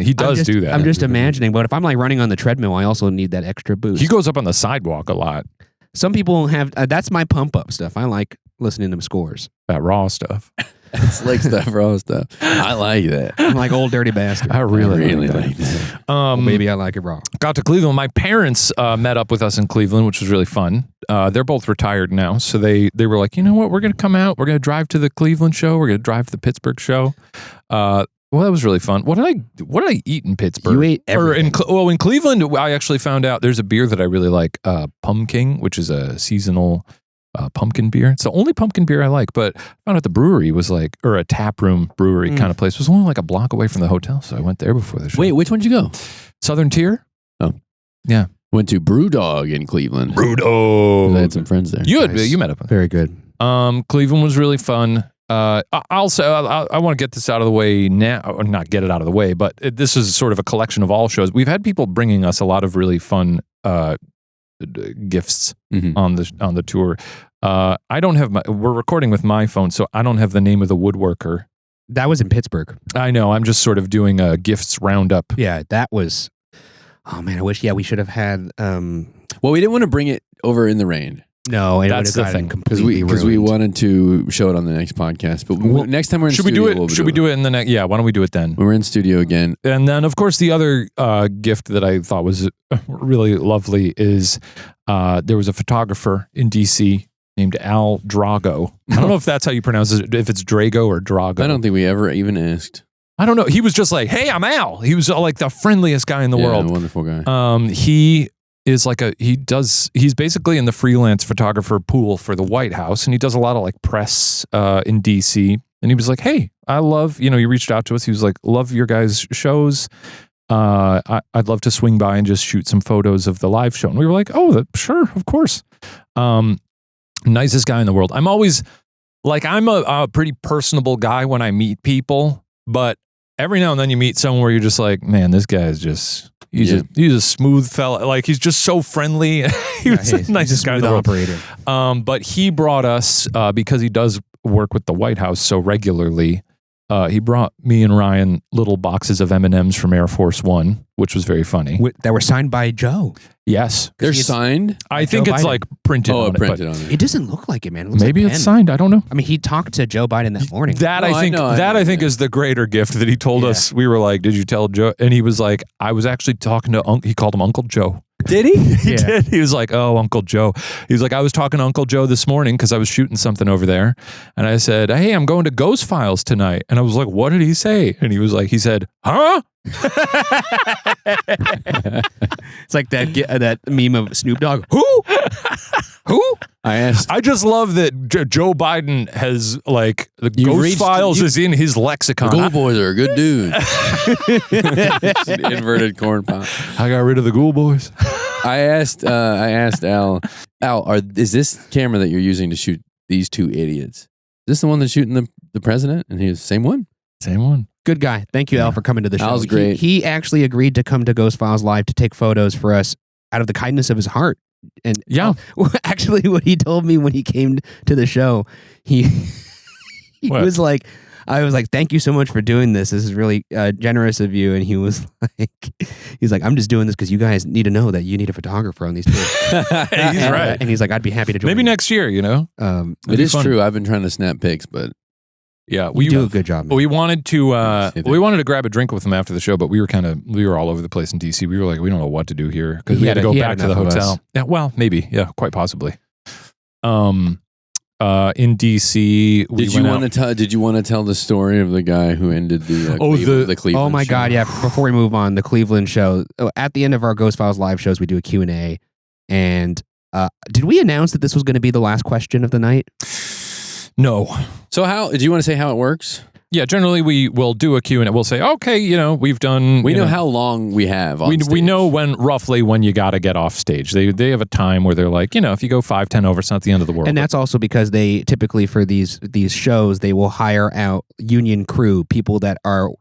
that. I'm just imagining, but if I'm running on the treadmill, I also need that extra boost. He goes up on the sidewalk a lot. Some people have, that's my pump up stuff. I like listening to scores. That raw stuff. Slick stuff, raw stuff. I like that. I'm like old dirty bastard. I really like that. Well, maybe I like it raw. Got to Cleveland. My parents met up with us in Cleveland, which was really fun. They're both retired now, so they were like, you know what? We're going to come out. We're going to drive to the Cleveland show. We're going to drive to the Pittsburgh show. Well, that was really fun. What did I eat in Pittsburgh? You ate everything. In Cleveland, I actually found out there's a beer that I really like, Pumpkin, which is a seasonal pumpkin beer. It's the only pumpkin beer I like, but I found out the brewery was like, or a tap room brewery kind of place, it was only like a block away from the hotel, so I went there before the show. Wait, which one did you go? Southern Tier? Oh. Yeah. Went to Brewdog in Cleveland. Brewdog. I had some friends there. You Nice. met up with Very good. Cleveland was really fun. I want to get this out of the way now, or not get it out of the way, but this is sort of a collection of all shows. We've had people bringing us a lot of really fun gifts on the tour. I don't have we're recording with my phone, so I don't have the name of the woodworker. That was in Pittsburgh. I know. I'm just sort of doing a gifts roundup. Yeah, that was. Oh man, I wish. Yeah, we should have had. Well, we didn't want to bring it over in the rain. No, it That's would the have thing. gotten Because completely we ruined. wanted to show it on the next podcast. But next time we're in Should we studio, do it? Should we do it in the next? Yeah. Why don't we do it then? When we're in studio again. And then, of course, the other gift that I thought was really lovely is there was a photographer in DC named Al Drago. I don't know if that's how you pronounce it, if it's Drago or Drago. I don't think we ever even asked. I don't know. He was just like, "Hey, I'm Al." He was like the friendliest guy in the world. A wonderful guy. He is like he's basically in the freelance photographer pool for the White House, and he does a lot of like press in DC. And he was like, "Hey, I love," he reached out to us. He was like, "Love your guys' shows. I'd love to swing by and just shoot some photos of the live show." And we were like, "Oh, sure, of course." Nicest guy in the world. I'm always like, I'm a pretty personable guy when I meet people, but every now and then you meet someone where you're just like, man, this guy is just, he's a smooth fella. Like, he's just so friendly. He was the nicest guy in the world. Operator. But he brought us, because he does work with the White House so regularly, he brought me and Ryan little boxes of M&Ms from Air Force One, which was very funny. That were signed by Joe. Yes. They're signed? I think Joe it's Biden. like printed on it. Printed But on it. It doesn't look like it, man. It looks maybe like it's pen. signed. I don't know. I mean, he talked to Joe Biden that morning. That No, I think I know. is the greater gift that he told us. We were like, "Did you tell Joe?" And he was like, "I was actually talking to he called him Uncle Joe." Did he? He did. He was like, "Oh, Uncle Joe." He was like, "I was talking to Uncle Joe this morning because I was shooting something over there." And I said, "Hey, I'm going to Ghost Files tonight." And I was like, "What did he say?" And he was like, he said, "Huh?" It's like that meme of Snoop Dogg. Who? I just love that Joe Biden has like the You've Ghost reached- Files is in his lexicon. Ghoul Boys are a good dude. Inverted corn pop. I got rid of the Ghoul Boys. I asked Al, is this camera that you're using to shoot these two idiots? Is this the one that's shooting the president? And he was same one. Same one. Good guy. Thank you, Al, for coming to the show. Al's great. He actually agreed to come to Ghost Files Live to take photos for us out of the kindness of his heart. And Yeah. actually, what he told me when he came to the show, he What? was like, I was like, "Thank you so much for doing this. This is really generous of you." And he was like, "I'm just doing this because you guys need to know that you need a photographer on these tours." He's right. And he's like, "I'd be happy to join Maybe you." next year, It be is fun. true. I've been trying to snap pics, but Yeah, You do a good job, man. We wanted to Thanks. we wanted to grab a drink with him after the show, but we were all over the place in DC. We were like, we don't know what to do here because we had to go back to the hotel. Yeah, well, maybe. Yeah, quite possibly. In DC, did you want to tell the story of the guy who ended the the Cleveland Oh my show? God, yeah. Before we move on, the Cleveland show, at the end of our Ghost Files live shows, we do a Q&A. And did we announce that this was going to be the last question of the night? No. So how do you want to say how it works? Yeah, generally we will do a Q&A. We'll say, okay, we've done... We know how long we have on we stage. know roughly when you got to get off stage. They have a time where they're like, if you go 5-10 over, it's not the end of the world. And that's also because they typically, for these shows, they will hire out union crew, people that are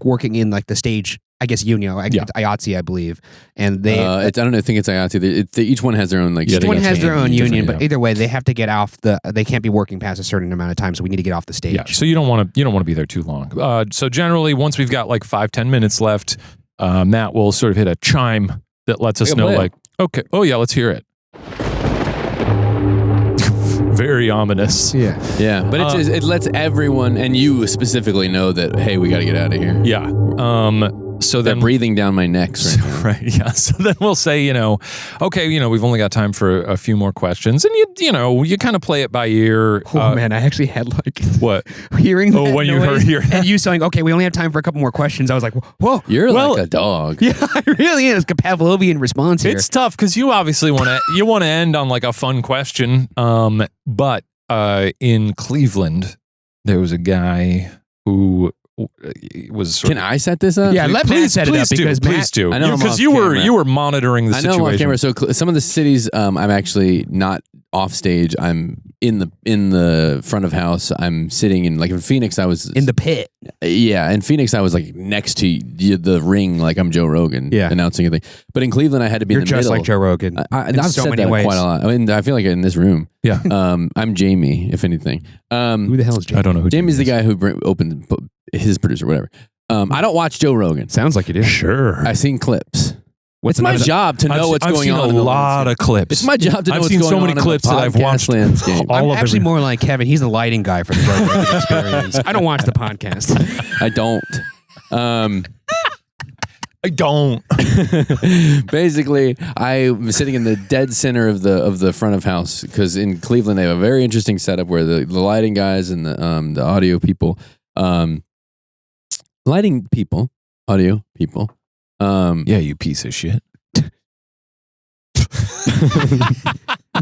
working in like the stage, I guess union, it's IATSE, I believe. And they... I don't know, I think it's IATSE. Each one has their own each one has their own union, but yeah. either way, they have to get off they can't be working past a certain amount of time, so we need to get off the stage. Yeah, so you don't want to be there too long. So generally, once we've got like 5-10 minutes left, Matt will sort of hit a chime that lets us know, like, okay, oh yeah, let's hear it. Very ominous. Yeah. But it lets everyone, and you specifically, know that, hey, we got to get out of here. Yeah. So They're then breathing down my necks right now. Right, yeah. So then we'll say, okay, we've only got time for a few more questions, and you kind of play it by ear. Oh man, I actually had like What? hearing that when you noise heard your and you saying, "Okay, we only have time for a couple more questions." I was like, "Whoa, You're like a dog. yeah, I really is." It's a Pavlovian response here. It's tough because you obviously want to end on like a fun question. But in Cleveland, there was a guy who was. Can I set this up? Yeah, let Matt set it up because please do. I know I'm because off you camera. were monitoring the I know situation. I'm off camera. So some of the cities, I'm actually not off stage. I'm in the front of house. I'm sitting in in Phoenix. I was in the pit. Yeah, in Phoenix, I was like next to the ring, like I'm Joe Rogan, announcing a thing. But in Cleveland, I had to be You're in the middle. just like Joe Rogan. I've so said many that ways. quite a lot. I mean, I feel like in this room. Yeah. I'm Jamie, if anything. Who the hell is Jamie? I don't know who Jamie's the Jamie guy who opened his producer, whatever. I don't watch Joe Rogan. Sounds like you do. is. Sure. I've seen clips. What's It's my another- job to know what's going on. I've seen a lot of clips. It's my job to know I've what's seen going so on many in the clips that I've podcast watched landscape. all I'm of actually every- more like Kevin. He's the lighting guy for the Joe Rogan Experience. I don't watch the podcast. I don't. I don't. Basically, I'm sitting in the dead center of the front of house because in Cleveland they have a very interesting setup where the lighting guys and the audio people, lighting people, audio people. Yeah, you piece of shit.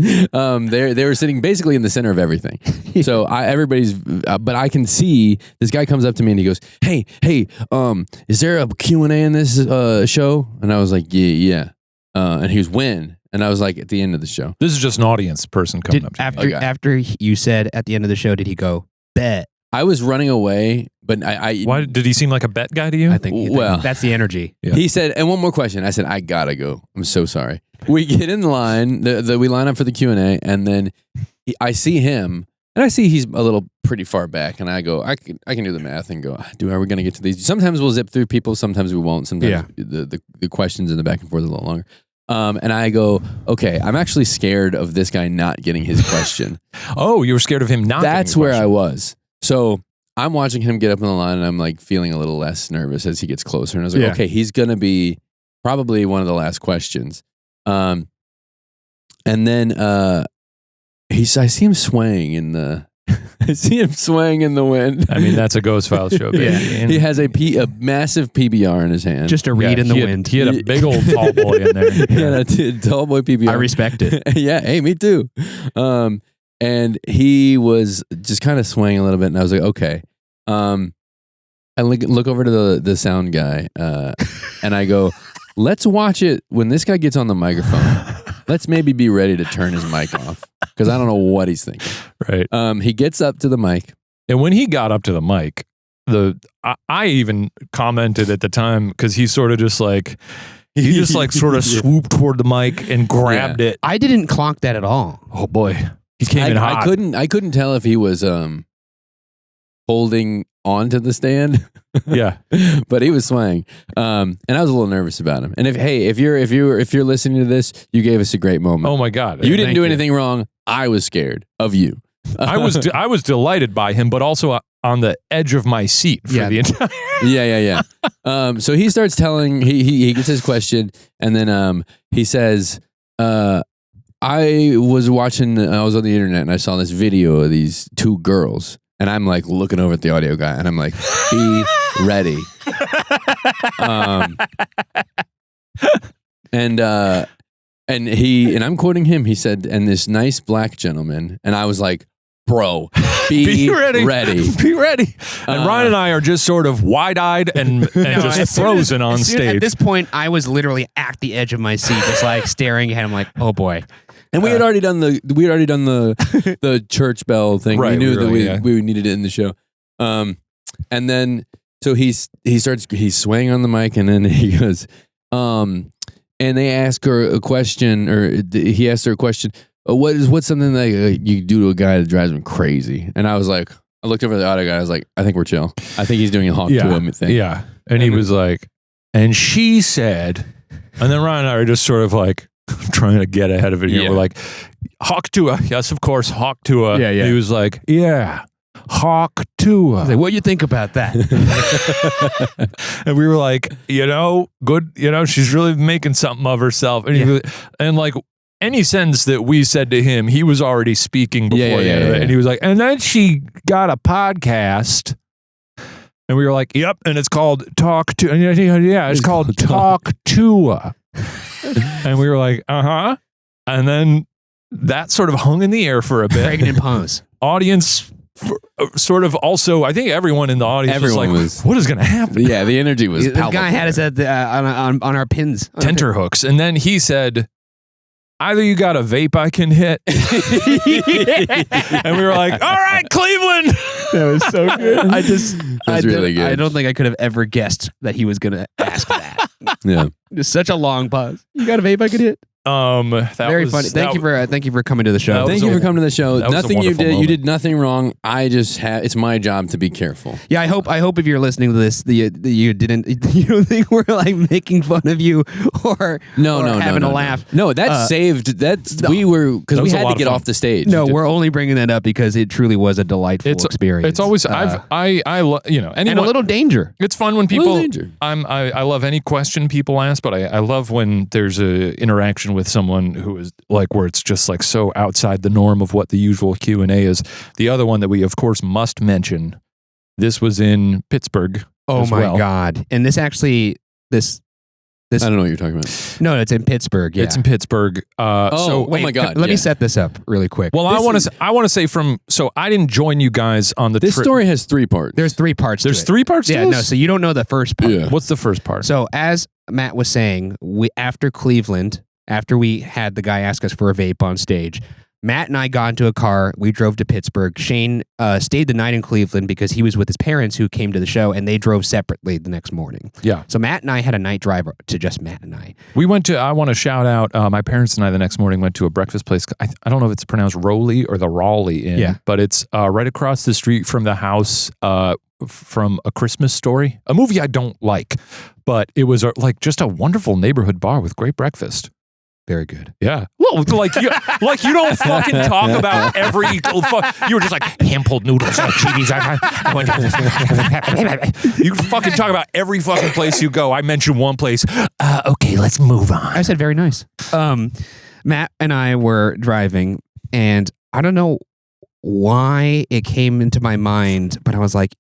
They were sitting basically in the center of everything. So but I can see this guy comes up to me and he goes, "Hey, is there a Q&A in this show?" And I was like, "Yeah." And he was when? And I was like, at the end of the show. This is just an audience person coming Did, up to after after you said at the end of the show, did he go bet? I was running away, but I Why did he seem like a bet guy to you? I think. Well- that's the energy. Yeah. He said, and one more question. I said, I gotta go. I'm so sorry. We get in line. We line up for the Q&A, and then I see him, and I see he's a little pretty far back, and I go, I can do the math and go, are we gonna get to these? Sometimes we'll zip through people. Sometimes we won't. Sometimes the questions in the back and forth are a little longer. And I go, okay, I'm actually scared of this guy not getting his question. Oh, you were scared of him not. That's where I was. So I'm watching him get up in the line, and I'm like feeling a little less nervous as he gets closer. And I was like, okay, he's gonna be probably one of the last questions. And then I see him swaying in the. I see him swaying in the wind. I mean, that's a Ghost Files show, baby. Yeah. He has a massive PBR in his hand. Just a reed in the wind. He had a big old tall boy in there. He had a tall boy PBR. I respect it. Yeah, hey, me too. And he was just kind of swaying a little bit, and I was like, okay. I look over to the sound guy, and I go, let's watch it when this guy gets on the microphone. Let's maybe be ready to turn his mic off because I don't know what he's thinking. Right. He gets up to the mic. And when he got up to the mic, I even commented at the time because he sort of just like sort of swooped toward the mic and grabbed it. I didn't clock that at all. Oh boy, he came in hot. I couldn't tell if he was holding onto the stand. Yeah, but he was swaying, and I was a little nervous about him. And if you're listening to this, you gave us a great moment. Oh my God, you didn't do anything wrong. I was scared of you. I was delighted by him, but also on the edge of my seat for the entire. Yeah. So he starts telling. He gets his question, and then he says, I was on the internet and I saw this video of these two girls. And I'm like looking over at the audio guy, and I'm like, "Be ready." And I'm quoting him. He said, "And this nice black gentleman," and I was like, "Bro, be ready, be ready." And Ryan and I are just sort of wide-eyed and just frozen on stage. At this point, I was literally at the edge of my seat, just like staring ahead. I'm like, "Oh boy." And we had already done the church bell thing. Right, we knew we that we needed it in the show. And then so he's swaying on the mic, and then he goes, and they ask her a question, or he asked her a question. What's something that you do to a guy that drives him crazy? And I was like, I looked over at the audio guy. I was like, I think we're chill. I think he's doing a hawk to him thing. Yeah, and he was like, and she said, and then Ryan and I are just sort of like trying to get ahead of it here. Yeah. We're like, hawk to a, yes, of course, hawk to a. Yeah. He was like, yeah, Hawk Tua. I was like, what do you think about that? And we were like, good, she's really making something of herself. And, and like any sense that we said to him, he was already speaking before the end of it. And he was like, and then she got a podcast. And we were like, yep. And it's called Talk to, it's called Talk Tua. And we were like, uh-huh. And then that sort of hung in the air for a bit. Pregnant pause. Audience sort of also, I think everyone in the audience was like, what is going to happen? Yeah, the energy was palpable. The guy had us at on our pins. Tenterhooks. And then he said, either you got a vape I can hit. And we were like, all right, Cleveland. That was so good. Really good. I don't think I could have ever guessed that he was going to ask that. Yeah. Just such a long pause. You got a vape I could hit? Very funny. Thank you for coming to the show. Thank you for coming to the show. Nothing you did. moment. You did nothing wrong. It's my job to be careful. Yeah, I hope if you're listening to this, you don't think we're like making fun of you or having a laugh. No, that saved. We were because we had to get off the stage. No, we're only bringing that up because it truly was a delightful experience. It's always anyone, and a little danger. It's fun when people. I love any question people ask, but I love when there's a interaction with someone who is like where it's just like so outside the norm of what the usual Q&A is. The other one that we of course must mention, this was in Pittsburgh. Oh my God. And this actually I don't know what you're talking about. No, it's in Pittsburgh. Yeah. It's in Pittsburgh. Oh my God. Let me set this up really quick. Well, I want to say so I didn't join you guys on the This story has 3 parts. There's 3 parts. There's 3 parts to Yeah, this? no, so you don't know the first part. Yeah. What's the first part? So as Matt was saying, after Cleveland, after we had the guy ask us for a vape on stage, Matt and I got into a car. We drove to Pittsburgh. Shane stayed the night in Cleveland because he was with his parents who came to the show, and they drove separately the next morning. Yeah. So Matt and I had a night drive to just Matt and I. I want to shout out, my parents and I the next morning went to a breakfast place. I don't know if it's pronounced Rowley or the Raleigh Inn, but it's right across the street from the house from A Christmas Story, a movie I don't like, but it was just a wonderful neighborhood bar with great breakfast. Very good. Yeah. Well, you don't fucking talk about every. You were just like hand-pulled noodles, cheese. You fucking talk about every fucking place you go. I mentioned one place. Okay, let's move on. I said very nice. Matt and I were driving, and I don't know why it came into my mind, but I was like,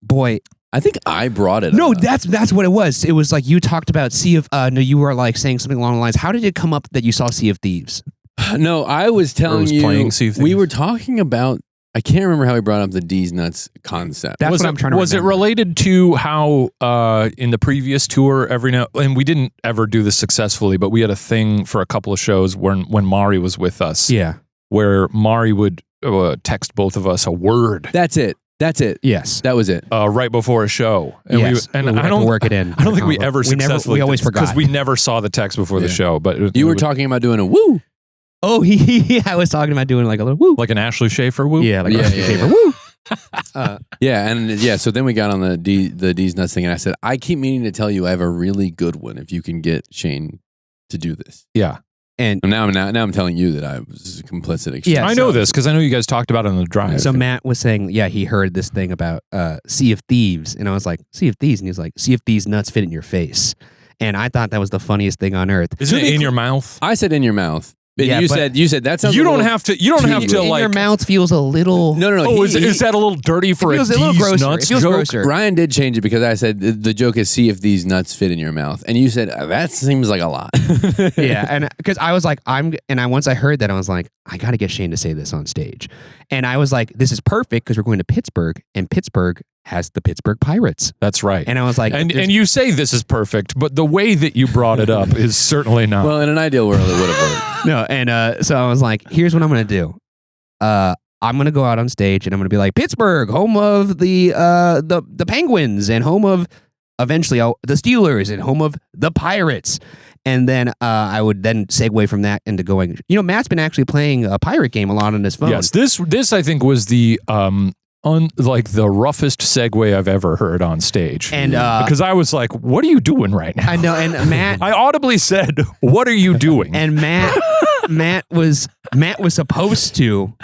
boy. I think I brought it No, up. that's what it was. It was like you talked about you were like saying something along the lines. How did it come up that you saw Sea of Thieves? No, I was telling you. Playing Sea of Thieves. We were talking about. I can't remember how we brought up the D's Nuts concept. That's what I'm trying to remember. Was it related to how in the previous tour and we didn't ever do this successfully, but we had a thing for a couple of shows when Mari was with us. Yeah. Where Mari would text both of us a word. That's it. Yes. That was it. Right before a show. And yes. we had to work it in. I don't think we ever successfully. We always forgot. Because we never saw the text before the show. But you were talking about doing a woo. Oh, I was talking about doing like a little woo. Like an Ashley Schaefer woo? Yeah, like an Ashley Schaefer woo. So then we got on the D's Nuts thing, and I said, I keep meaning to tell you I have a really good one if you can get Shane to do this. Yeah. And now I'm telling you that I was complicit. Yeah, I know this because I know you guys talked about it on the drive. So Matt was saying, he heard this thing about Sea of Thieves, and I was like, Sea of Thieves, and he was like, See if these nuts fit in your face, and I thought that was the funniest thing on earth. Isn't it in your mouth? I said in your mouth. Yeah, you said that sounds. You don't have to. You don't have to in like. Your mouth feels a little. No. Oh, is that a little dirty for a feels a little D's grosser. nuts It feels joke? grosser. Ryan did change it because I said the joke is see if these nuts fit in your mouth, and you said that seems like a lot. Yeah, and because I was like, once I heard that, I was like, I got to get Shane to say this on stage, and I was like, this is perfect because we're going to Pittsburgh, and Pittsburgh has the Pittsburgh Pirates. That's right. And I was like, and you say this is perfect, but the way that you brought it up is certainly not. Well, in an ideal world, it would have worked. No, and so I was like, here's what I'm going to do. I'm going to go out on stage and I'm going to be like, Pittsburgh, home of the Penguins and home of eventually the Steelers and home of the Pirates. And then I would then segue from that into going, Matt's been actually playing a pirate game a lot on his phone. Yes, this I think was the the roughest segue I've ever heard on stage. And because I was like, what are you doing right now? I know, and Matt I audibly said, what are you doing? And Matt was supposed to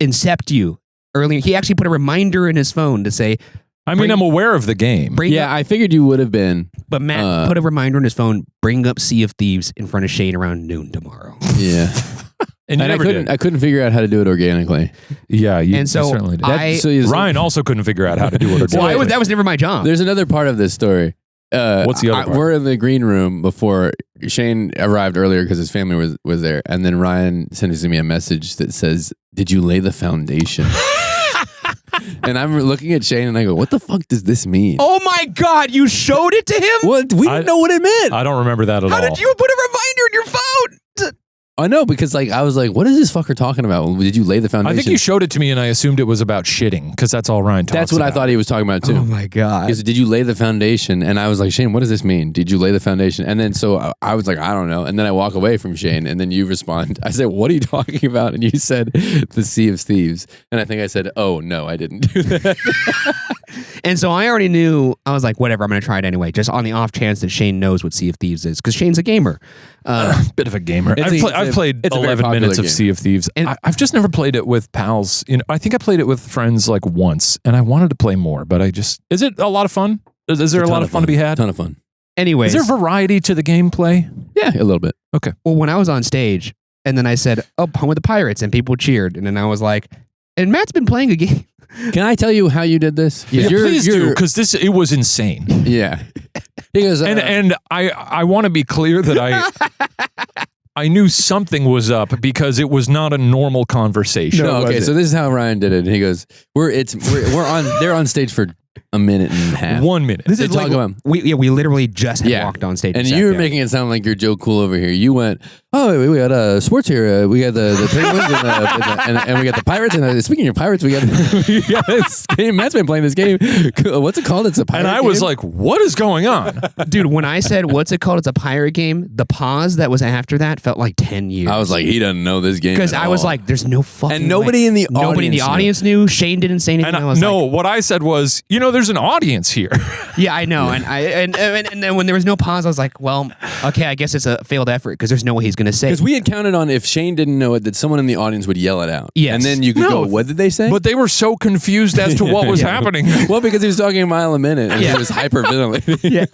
incept you earlier. He actually put a reminder in his phone to say, I mean, I'm aware of the game. I figured you would have been. But Matt put a reminder on his phone, bring up Sea of Thieves in front of Shane around noon tomorrow. Yeah. And I couldn't figure out how to do it organically. Yeah, you so certainly did. Ryan also couldn't figure out how to do it organically. Well, that was never my job. There's another part of this story. What's the other part? We're in the green room before Shane arrived earlier because his family was there. And then Ryan sends me a message that says, "Did you lay the foundation?" And I'm looking at Shane and I go, "What the fuck does this mean?" Oh my God, you showed it to him? What? We didn't know what it meant. I don't remember that at all. How did you put a reminder in your phone? I know, because I was like, what is this fucker talking about? Did you lay the foundation? I think you showed it to me and I assumed it was about shitting because that's all Ryan talks about. That's what I thought he was talking about too. Oh my God. He said, "Did you lay the foundation?" And I was like, "Shane, what does this mean? Did you lay the foundation?" And then so I was like, "I don't know." And then I walk away from Shane and then you respond. I said, "What are you talking about?" And you said, "The Sea of Thieves." And I think I said, "Oh no, I didn't do that." And so I already knew, I was like, whatever, I'm going to try it anyway, just on the off chance that Shane knows what Sea of Thieves is, because Shane's a gamer. Bit of a gamer. I've played 11 minutes of Sea of Thieves. And I've just never played it with pals. I think I played it with friends like once, and I wanted to play more, but is it a lot of fun? Is there a lot of fun to be had? A ton of fun. Anyways. Is there variety to the gameplay? Yeah, a little bit. Okay. Well, when I was on stage, and then I said, "Oh, home with the Pirates," and people cheered, and then I was like, and Matt's been playing a game. Can I tell you how you did this? Yeah, please do, because it was insane. Yeah. He goes, and I want to be clear that I knew something was up because it was not a normal conversation. No, okay, so this is how Ryan did it. He goes, they're on stage for a minute and a half. 1 minute. This is like we literally just had walked on stage. And you were making it sound like you're Joe Cool over here. You went, "Oh, we got sports here. We got the Penguins and we got the Pirates. And speaking of Pirates, we got this game. Matt's been playing this game. What's it called? It's a pirate game." And I was like, "What is going on?" Dude, when I said, "What's it called? It's a pirate game," the pause that was after that felt like 10 years. I was like, he doesn't know this game. Because I was like, there's no fucking And nobody in the audience knew. Shane didn't say anything. And what I said was, there's an audience here. Yeah, I know. And then when there was no pause, I was like, well, okay, I guess it's a failed effort because there's no way he's going to say. Because we had counted on if Shane didn't know it, that someone in the audience would yell it out. Yes. And then you could go, "What did they say?" But they were so confused as to what was happening. Well, because he was talking a mile a minute and he was hyperventilating. Yeah,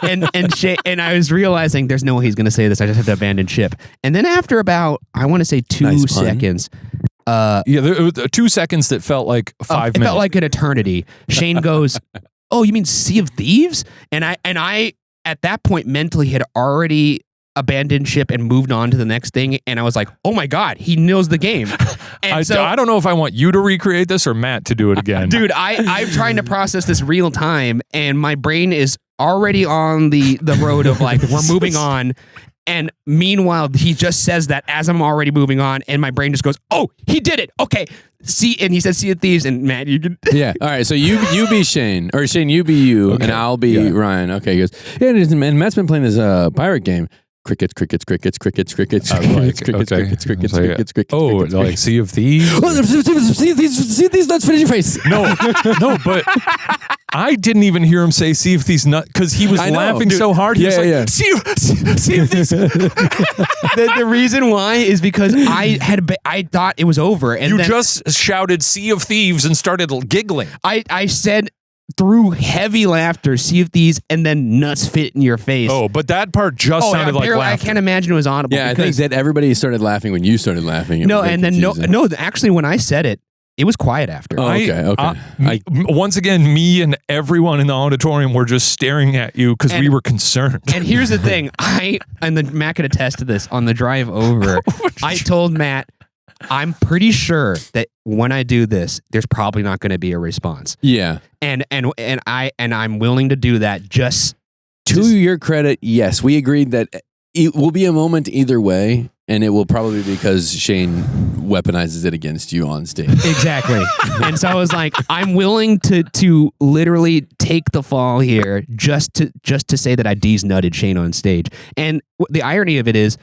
and I was realizing there's no way he's going to say this. I just have to abandon ship. And then after about, I want to say 2 seconds. There was 2 seconds that felt like 5 minutes. It felt like an eternity. Shane goes, "Oh, you mean Sea of Thieves?" And I at that point mentally had already abandoned ship and moved on to the next thing, and I was like, "Oh my God, he knows the game." And I don't know if I want you to recreate this or Matt to do it again. Dude, I'm trying to process this real time, and my brain is already on the road of like, we're moving on. And meanwhile, he just says that as I'm already moving on, and my brain just goes, "Oh, he did it. Okay." And he said, "Sea of Thieves," and Matt, you can. Yeah. All right. So you be Shane, or Shane, you be you, and I'll be Ryan. Okay. He goes, "Yeah, and Matt's been playing this pirate game. Crickets, crickets, crickets, crickets, crickets, crickets, crickets, crickets, crickets, crickets." Oh, like Sea of Thieves? See these nuts, finish your face. No, but I didn't even hear him say "Sea of Thieves" because he was laughing so hard. He was like, "Sea of Thieves." The reason why is because I thought it was over, and you just shouted "Sea of Thieves" and started giggling. I said, through heavy laughter, "Sea of Thieves," and then nuts fit in your face. Oh, but that part just sounded like laughter. I can't imagine it was audible. Yeah, I think that everybody started laughing when you started laughing. No, and then no. Actually, when I said it, it was quiet after. Oh, okay. Once again, me and everyone in the auditorium were just staring at you because we were concerned. And here's the thing, Matt could attest to this. On the drive over, I told Matt, I'm pretty sure that when I do this, there's probably not going to be a response. Yeah. And I'm willing to do that just to your credit. Yes, we agreed that it will be a moment either way, and it will probably be because Shane weaponizes it against you on stage. Exactly. And so I was like, I'm willing to literally take the fall here just to say that I nutted Shane on stage. And the irony of it is,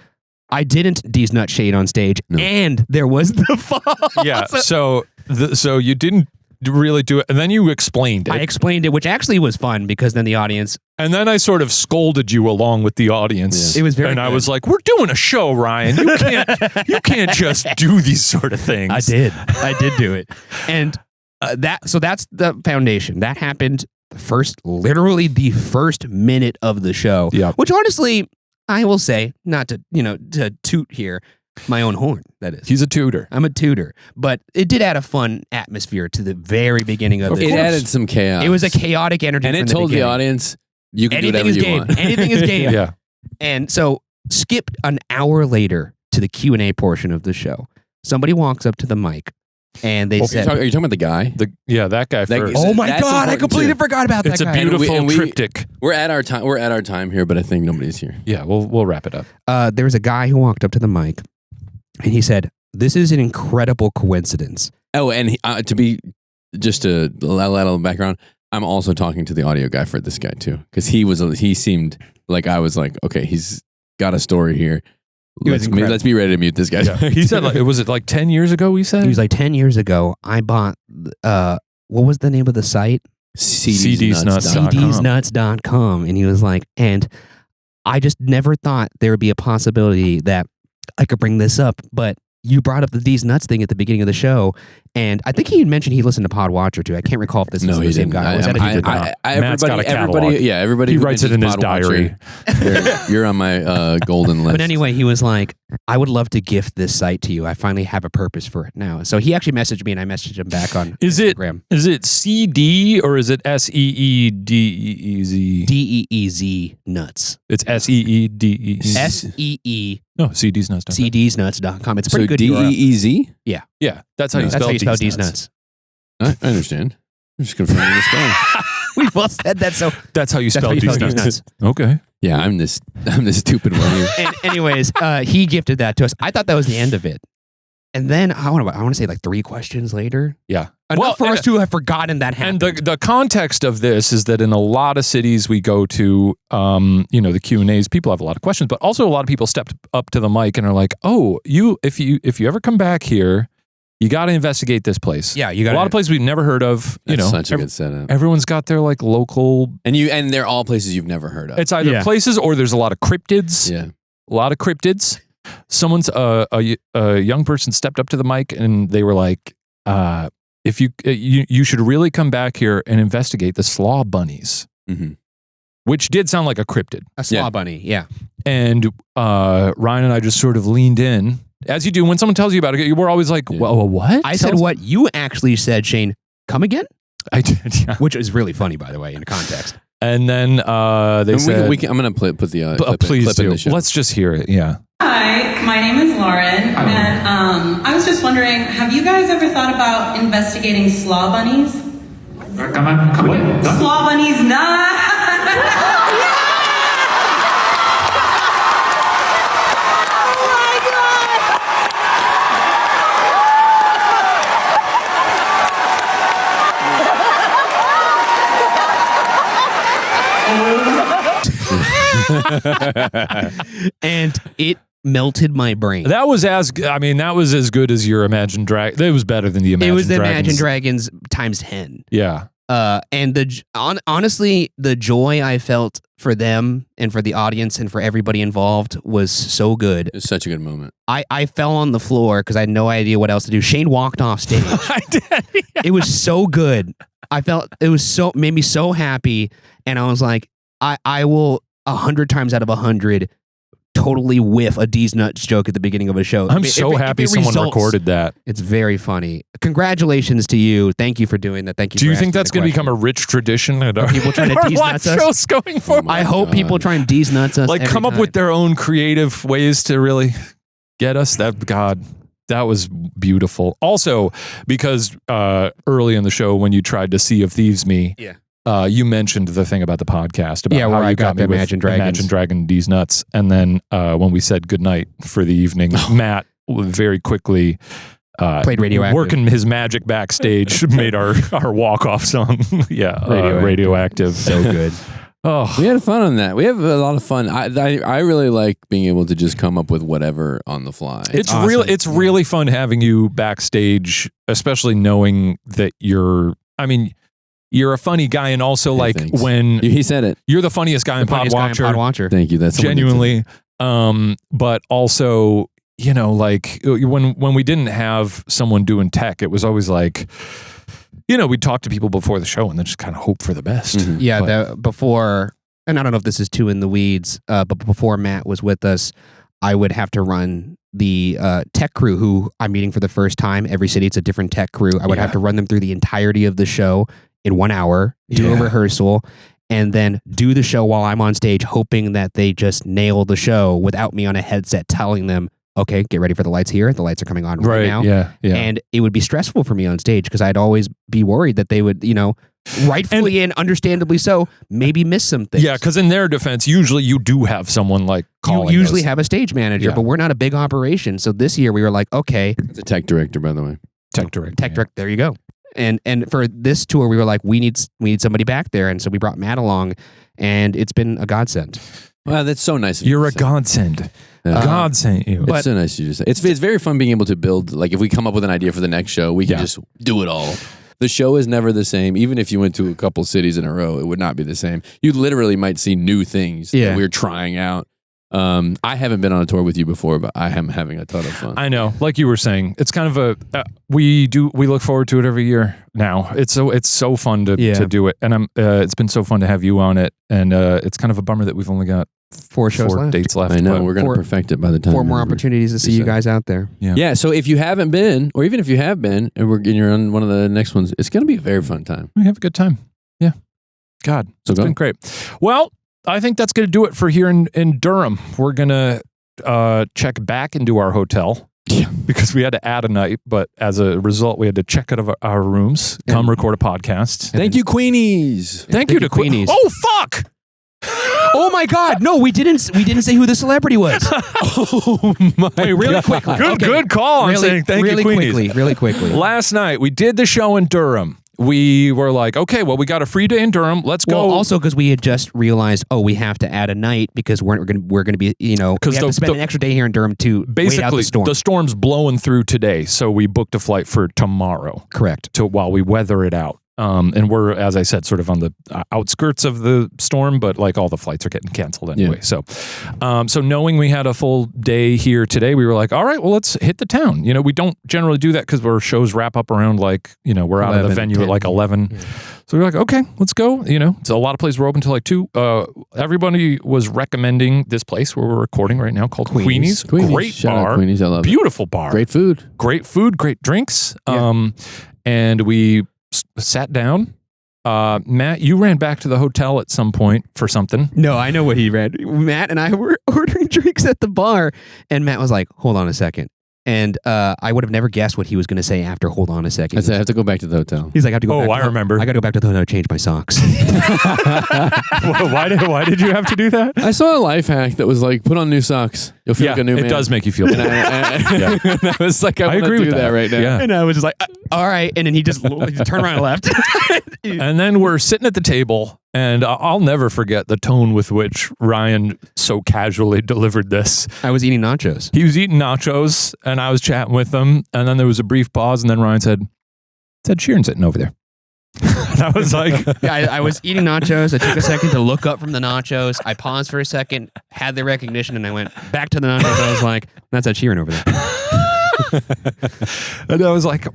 I didn't nut Shane on stage, and there was the fall. Yeah. So you didn't really do it. And then you explained it. I explained it, which actually was fun because then the audience. And then I sort of scolded you along with the audience. Yeah. It was very And I good. was like, we're doing a show, Ryan. You can't just do these sort of things. I did do it. And so that's the foundation. That happened literally the first minute of the show. Yeah. Which honestly, I will say, not to toot here, my own horn, that is. He's a tutor. I'm a tutor. But it did add a fun atmosphere to the very beginning of It added some chaos. It was a chaotic energy. And it from told the beginning. audience, you can do Anything whatever is you game. want. Anything is game. Yeah. And so skip an hour later to the Q&A portion of the show. Somebody walks up to the mic and they said, Are you talking about the guy? That guy first. oh my That's God, I important, completely too. forgot about that It's a guy. beautiful And we- triptych. We're at our time. We're at our time here, but I think nobody's here. Yeah, we'll wrap it up. There was a guy who walked up to the mic and he said, "This is an incredible coincidence." Oh, and just to a little background, I'm also talking to the audio guy for this guy too, because he seemed like I was like, okay, he's got a story here. He was incredible. Let's be ready to mute this guy. Yeah. He said, was it like 10 years ago, he said? He was like, 10 years ago, I bought, what was the name of the site? CDsnuts.com. CDsnuts.com. And he was like, and I just never thought there would be a possibility that I could bring this up, but you brought up the D's Nuts thing at the beginning of the show, and I think he had mentioned he listened to Pod Watcher too. I can't recall if this was No, the he same didn't. guy. Matt's got a catalog. Everybody He who writes it in mentions his Pod Watcher, diary. you're on my golden list. But anyway, he was like, I would love to gift this site to you. I finally have a purpose for it now. So he actually messaged me and I messaged him back on Instagram. Is it CD or is it SEEDEEZ? DEEZ Nuts. It's SEEDEEZ. SEE No, CDsnuts.com. CDsnuts.com. It's a so pretty good URL. DEEZ? Yeah, that's how you That's spell how you spell D's D's Nuts. Nuts. I understand. I'm just confirming the spelling. We both said that. So That's how you that's spell how you D's spell D's Nuts. Nuts. Okay. Yeah, I'm this stupid one here. And anyways, he gifted that to us. I thought that was the end of it. And then I want to say like 3 questions later. Yeah. Enough for us to have forgotten that happened. And the context of this is that in a lot of cities we go to, the Q&As, people have a lot of questions, but also a lot of people stepped up to the mic and are like, "Oh, if you ever come back here, you got to investigate this place." Yeah, you got a lot of places we've never heard of. That's such a good setup. Everyone's got their like local. And they're all places you've never heard of. It's either places or there's a lot of cryptids. Yeah. A lot of cryptids. Someone's a young person stepped up to the mic and they were like, "If you should really come back here and investigate the slaw bunnies," which did sound like a cryptid, a slaw bunny. Yeah. And Ryan and I just sort of leaned in, as you do when someone tells you about it. We're always like, "Well, what?" I said what you actually said, Shane. Come again? I did, yeah. Which is really funny, by the way, in context. And then they said, I'm going to put the please clip do. in the show. Let's just hear it. Yeah. Hi, my name is Lauren, and I was just wondering, have you guys ever thought about investigating slaw bunnies? Come again. Slaw bunnies, nah! And it melted my brain. That was as good as your Imagine Dragon. It was better than the Imagine It was the Dragons. Imagine Dragons times 10. Yeah. And honestly, the joy I felt for them and for the audience and for everybody involved was so good. It was such a good moment. I fell on the floor because I had no idea what else to do. Shane walked off stage. I did. Yeah. It was so good. I felt it was made me so happy. And I was like, I will 100 times out of 100 totally whiff a D's Nuts joke at the beginning of a show. I'm so happy someone recorded that. It's very funny. Congratulations to you. Thank you for doing that. Thank you. Do you for think asking that's the going to question. become a rich tradition at our, people trying to our D's live Nuts us? shows going forward? I hope people try and D's Nuts us. Like every come up time. with their own creative ways to really get us. That was beautiful. Also, because early in the show when you tried to Sea of Thieves me, you mentioned the thing about the podcast about where how I you got got me the with Imagine Dragons. Imagine Dragon D's Nuts, and then when we said goodnight for the evening, Matt very quickly played Radioactive. working his magic backstage, made our walk off song. Radioactive. So good. Oh, We had fun on that. We have a lot of fun. I really like being able to just come up with whatever on the fly. it's awesome. it's really fun having you backstage, especially knowing that you're a funny guy, and also Hey, like thanks. when He said it. you're the funniest guy in Pod Watcher, Thank you. That's genuinely. But also, like when we didn't have someone doing tech, it was always like, we'd talk to people before the show and then just kind of hope for the best. Mhm. Yeah, But- before, and I don't know if this is too in the weeds, but before Matt was with us, I would have to run the tech crew who I'm meeting for the first time. Every city, it's a different tech crew. I would have to run them through the entirety of the show in 1 hour, do a rehearsal, and then do the show while I'm on stage, hoping that they just nail the show without me on a headset telling them, okay, get ready for the lights here. The lights are coming on right now. Yeah. And it would be stressful for me on stage because I'd always be worried that they would, rightfully and understandably so, maybe miss some things. Yeah, because in their defense, usually you do have someone like you calling. usually us. have a stage manager, Yeah. but we're not a big operation. So this year we were like, okay, It's a tech director, by the way. tech director. tech director, there you go. And for this tour, we were like, we need somebody back there, and so we brought Matt along, and it's been a godsend. Wow, that's so nice. of you You're to a say. godsend. Yeah. God sent you. It's so nice of you to say. It's very fun being able to build. Like if we come up with an idea for the next show, we can just do it all. The show is never the same. Even if you went to a couple cities in a row, it would not be the same. You literally might see new things that we're trying out. I haven't been on a tour with you before, but I am having a ton of fun. I know, like you were saying, it's kind of we look forward to it every year now. It's so fun to do it, and it's been so fun to have you on it, and it's kind of a bummer that we've only got 4 shows left. dates left. I know but we're going to perfect it by the time. 4 more opportunities to see you guys out there. Yeah. So if you haven't been, or even if you have been, and you're on one of the next ones, it's going to be a very fun time. we have a good time. Yeah, God, So it's go. been great. Well, I think that's going to do it for here in Durham. We're going to check back into our hotel. Yeah. Because we had to add a night, but as a result, we had to check out of our rooms, come record a podcast. Thank you, Queenies. Thank you to Queenies. Oh, fuck! Oh my God! No, we didn't say who the celebrity was. Oh my Wait, really quickly. Good call on saying thank you, Queenies. Really quickly. Last night, we did the show in Durham. We were like, okay, well, we got a free day in Durham. Let's go. Well, also because we had just realized, we have to add a night because we're going to be, we have to spend an extra day here in Durham to wait out the storm. The storm's blowing through today, so we booked a flight for tomorrow. Correct. While we weather it out. And we're, as I said, sort of on the outskirts of the storm, but like all the flights are getting canceled anyway. Yeah. So knowing we had a full day here today, we were like, all right, well, let's hit the town. We don't generally do that because our shows wrap up around like, we're out of the 11, venue 10. at like 11. Yeah. So we were like, okay, let's go. So a lot of places were open till like 2. Everybody was recommending this place where we're recording right now called Queenie's. Great Shout bar. out Queenies. I love Beautiful bar. Great food. Great food, great drinks. Yeah. And we sat down. Matt, you ran back to the hotel at some point for something. No, I know what he read. Matt and I were ordering drinks at the bar, and Matt was like, "Hold on a second." And I would have never guessed what he was going to say after "Hold on a second." I said I have to go back to the hotel. He's like, "I have to go." Oh, back I remember. I got to go back to the hotel to change my socks. Why did you have to do that? I saw a life hack that was like, put on new socks. You'll feel like a new man. It does make you feel And better. I was like, I agree want to with do that right now. Yeah. and I was just like, "All right." And then he just turned around and left. And then we're sitting at the table, and I'll never forget the tone with which Ryan so casually delivered this. I was eating nachos. He was eating nachos, and I was chatting with him, and then there was a brief pause, and then Ryan said Sheeran's sitting over there. And I was like, Yeah, I was eating nachos. I took a second to look up from the nachos. I paused for a second, had the recognition, and I went back to the nachos. I was like, "That's Ed Sheeran over there." and I was like,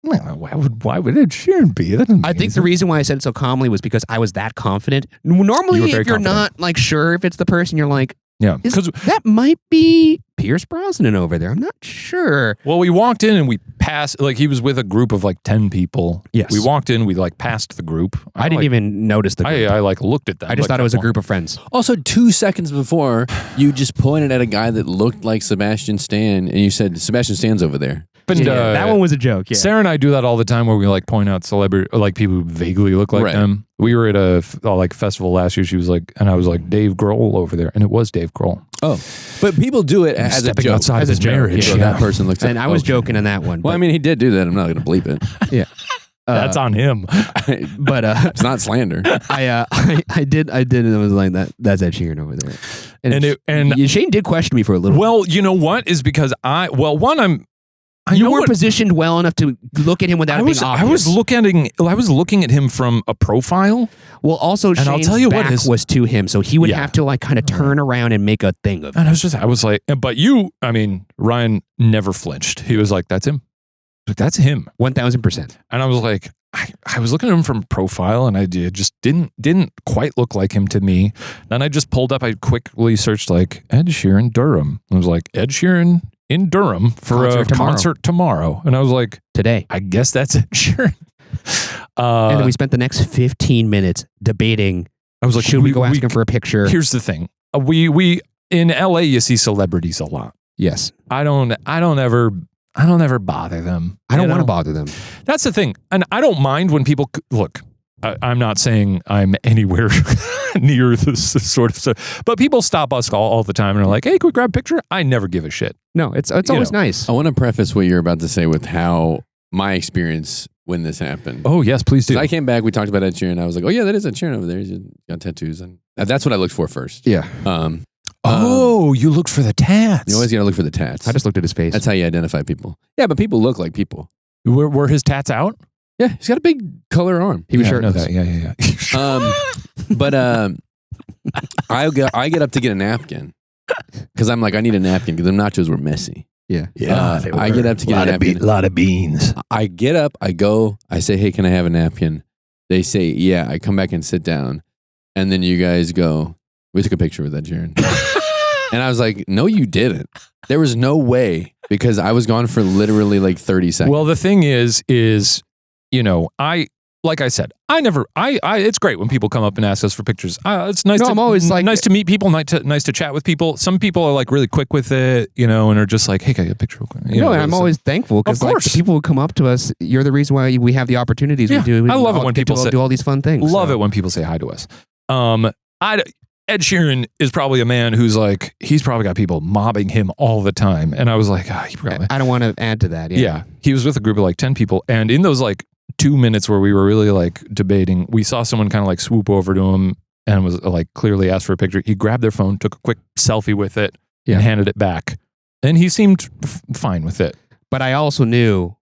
why would Ed Sheeran be? I think the reason why I said it so calmly was because I was that confident. Normally, You were very if you're confident. not like sure if it's the person, you're like, Yeah, because that might be Pierce Brosnan over there. I'm not sure. well, we walked in and we passed. Like he was with a group of like 10 people. Yes. we walked in. We like passed the group. I didn't even notice the group. I like looked at them. I just like, thought it was a group of friends. Also, 2 seconds before, you just pointed at a guy that looked like Sebastian Stan, and you said, Sebastian Stan's over there. And, That one was a joke. Yeah. Sarah and I do that all the time where we like point out celebrity, like people who vaguely look like Right. them. We were at a like festival last year. She was like, and I was like, Dave Grohl over there, and it was Dave Grohl. Oh, but people do it as a Stepping joke. outside As of a his joke, marriage. So Yeah. that person looks And like, I was okay. joking in that one. Well, I but- mean, he did do that. I'm not going to bleep it. yeah. That's on him. But It's not slander. I did, and I was like, that's Ed Sheeran over there. And Shane did question me for a little. Well, you know what is because I You weren't positioned well enough to look at him without being obvious. I was looking at him from a profile. Well, also, And I'll Shane's tell you back what, was to him, so he would Yeah. have to like kind of turn around and make a thing of it. And I was like, but Ryan never flinched. He was like, that's him. Like, that's him. 1,000%. And I was like, I was looking at him from profile, and I just didn't quite look like him to me. Then I just pulled up. I quickly searched like Ed Sheeran Durham. I was like, Ed Sheeran in Durham for a concert tomorrow. And I was like, Today. I guess that's Ed Sheeran. And then we spent the next 15 minutes debating. I was like, should we go ask him for a picture? Here's the thing. We in LA, you see celebrities a lot. Yes. I don't ever bother them. I don't want to bother them. That's the thing. And I don't mind when people look. I'm not saying I'm anywhere near this sort of stuff, but people stop us all the time and are like, hey, can we grab a picture? I never give a shit. No, it's always nice. I want to preface what you're about to say with how my experience when this happened. Oh, yes, please do. I came back, we talked about Ed Sheeran. I was like, oh, yeah, that is Ed Sheeran over there. He's got tattoos. And that's what I looked for first. Yeah. You looked for the tats. You always got to look for the tats. I just looked at his face. That's how you identify people. Yeah, but people look like people. Were his tats out? Yeah, he's got a big color arm. He was I know shirtless. that. Yeah. But I get up to get a napkin because I'm like, I need a napkin because the nachos were messy. Yeah. I get up to get a napkin. A lot of beans. I get up, I go, I say, hey, can I have a napkin? They say, yeah. I come back and sit down. And then you guys go, we took a picture with Ed Sheeran. And I was like, no, you didn't. There was no way because I was gone for literally like 30 seconds. Well, the thing is, like I said, it's great when people come up and ask us for pictures. It's nice. No, I'm always like, nice to meet people, nice to chat with people. Some people are like really quick with it, and are just like, hey, can I get a picture real quick? and I'm always thankful because like, the people who come up to us, you're the reason why we have the opportunities we do. I love it when people do all these fun things. Love it when people say hi to us. Ed Sheeran is probably a man who's like, he's probably got people mobbing him all the time. And I was like, he probably. I don't want to add to that. Yeah. He was with a group of like 10 people. And in those like 2 minutes where we were really like debating, we saw someone kind of like swoop over to him and was like clearly asked for a picture. He grabbed their phone, took a quick selfie with it, and handed it back. And he seemed fine with it. But I also knew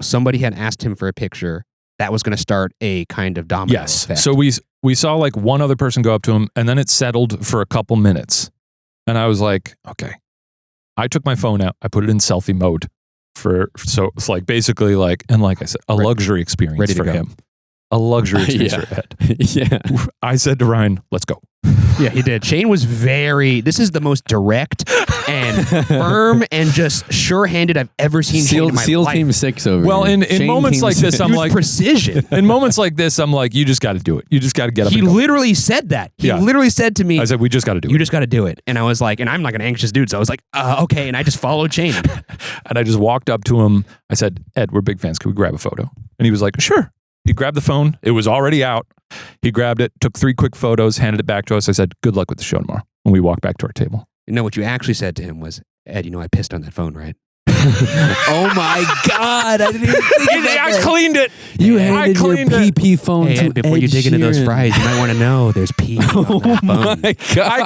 somebody had asked him for a picture. That was going to start a kind of domino effect. So we saw like one other person go up to him, and then it settled for a couple minutes. And I was like, okay. I took my phone out. I put it in selfie mode so it's like basically like, and like I said, a luxury experience for him. A luxury experience for Ed. Yeah. I said to Ryan, let's go. Yeah, he did. Shane was this is the most direct and firm and just sure-handed I've ever seen Shane in my SEAL life. Team 6 over Well, here. in moments like this, I'm like, precision. in moments like this, I'm like, you just got to do it. You just got to get up He and go. literally said that. He literally said to me, I said, we just got to do it. You just got to do it. And I was like, and I'm like an anxious dude, so I was like, okay. And I just followed Shane. And I just walked up to him. I said, Ed, we're big fans. Can we grab a photo? And he was like, sure. He grabbed the phone. It was already out. He grabbed it, took 3 quick photos, handed it back to us. I said, good luck with the show tomorrow. And we walked back to our table. You know what you actually said to him was, Ed, I pissed on that phone, right? Oh my God. I didn't even think about I that. cleaned it. You handed your PP phone Hey, to Ed, before Ed you dig into those Sheeran. fries, you might want to know there's pee on that phone. My God.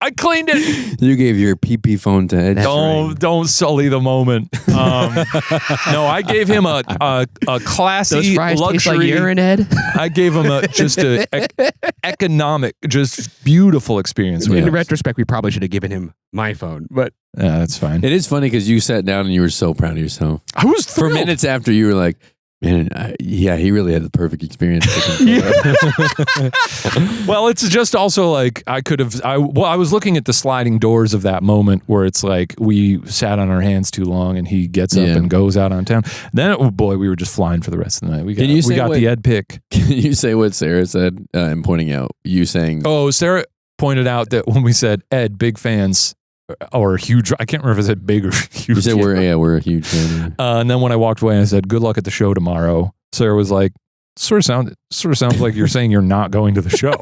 I cleaned it. You gave your PP phone to Ed. Don't sully the moment. No, I gave him a classy Those fries luxury. taste like urine, Ed? I gave him just a economic, just beautiful experience. In retrospect, we probably should have given him my phone, but Yeah, that's fine. It is funny because you sat down and you were so proud of yourself. I was For thrilled. minutes after, you were like, man, yeah, he really had the perfect experience. Well, it's just also like I was looking at the sliding doors of that moment where it's like we sat on our hands too long and he gets up and goes out on town. Then, oh boy, we were just flying for the rest of the night. We got the Ed pick. Can you say what Sarah said in pointing out you saying? Oh, Sarah pointed out that when we said Ed, big fans or huge, I can't remember if I said big or huge. You said we're a huge fan. And then when I walked away, I said, "Good luck at the show tomorrow." Sarah was like, "Sort of sounds like you're saying you're not going to the show."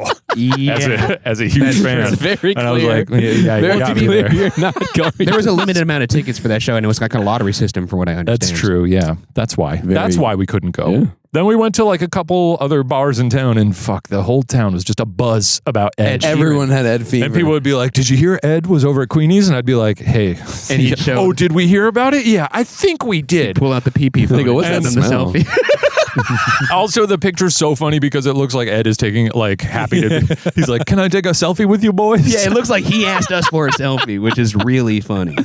as a huge fan. Very clear. And I was like, "Yeah, you got me there." You're not going. there was a limited amount of tickets for that show, and it was like a lottery system, from what I understand. That's true. Yeah, that's why. That's why we couldn't go. Yeah. Then we went to like a couple other bars in town, and fuck, the whole town was just a buzz about Ed. Everyone had Ed fever. And people would be like, "Did you hear Ed was over at Queenie's?" And I'd be like, "Hey, And he'd show- oh, did we hear about it? Yeah, I think we did." Pull out the pee-pee phone. They go, "What's and that send them smell?" the selfie. Also, the picture's so funny because it looks like Ed is taking like happy to. He's like, "Can I take a selfie with you boys?" Yeah, it looks like he asked us for a selfie, which is really funny.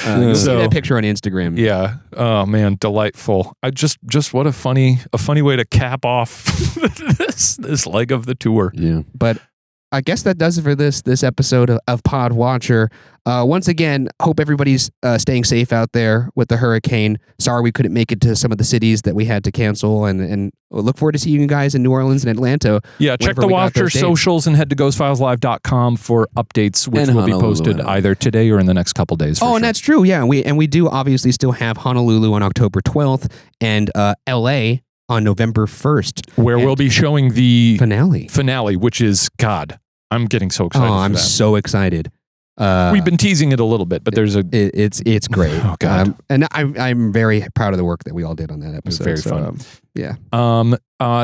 You'll see So- that picture on Instagram. Yeah. Oh man, delightful. I just what a funny way to cap off this leg of the tour. Yeah. But I guess that does it for this episode of Pod Watcher. Once again, hope everybody's staying safe out there with the hurricane. Sorry we couldn't make it to some of the cities that we had to cancel, and we'll look forward to seeing you guys in New Orleans and Atlanta. Yeah, check whenever the we got Watcher those dates. socials and head to ghostfileslive.com for updates, which And will be Honolulu posted and either today or in the next couple days. For Oh, sure. and that's true. Yeah, we do obviously still have Honolulu on October 12th and LA on November 1st. where And we'll be showing the finale. which is God. I'm getting so excited. Oh, for I'm that. so excited. We've been teasing it a little bit, but there's a It's great. Oh, God. And I'm very proud of the work that we all did on that episode. very So, fun. yeah.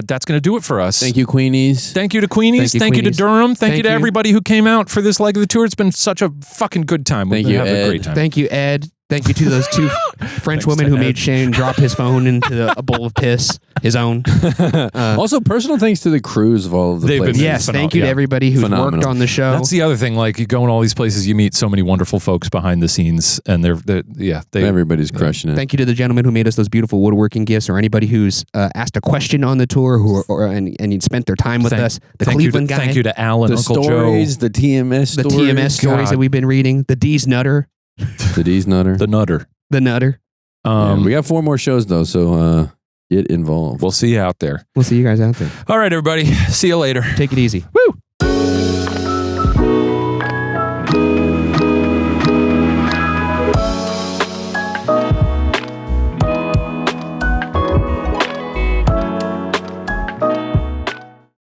That's going to do it for us. Thank you, Queenies. Thank you to Queenies. Thank you, Thank you to Queenies. Durham. Thank you Thank to you. everybody who came out for this leg of the tour. It's been such a fucking good time. Thank We've you, been having a Ed. great time. Thank you, Ed. Thank you to those two French Thanks women to who Ed. made Shane drop his phone into a bowl of piss, his own. Also, personal thanks to the crews of all of the They've been- places. Yes, thank you Yeah. to everybody who's Phenomenal. worked on the show. That's the other thing. Like you go in all these places, you meet so many wonderful folks behind the scenes, and Everybody's crushing it. Thank you to the gentleman who made us those beautiful woodworking gifts, or anybody who's asked a question on the tour, and spent their time with us. The Cleveland guy, Thank you to Al and the Uncle stories, Joe, the TMS the stories. TMS stories God. that we've been reading, the D's Nutter, The D's Nutter. the Nutter. the Nutter. Yeah, we got 4 more shows, though, so get involved. We'll see you out there. We'll see you guys out there. All right, everybody. See you later. Take it easy. Woo!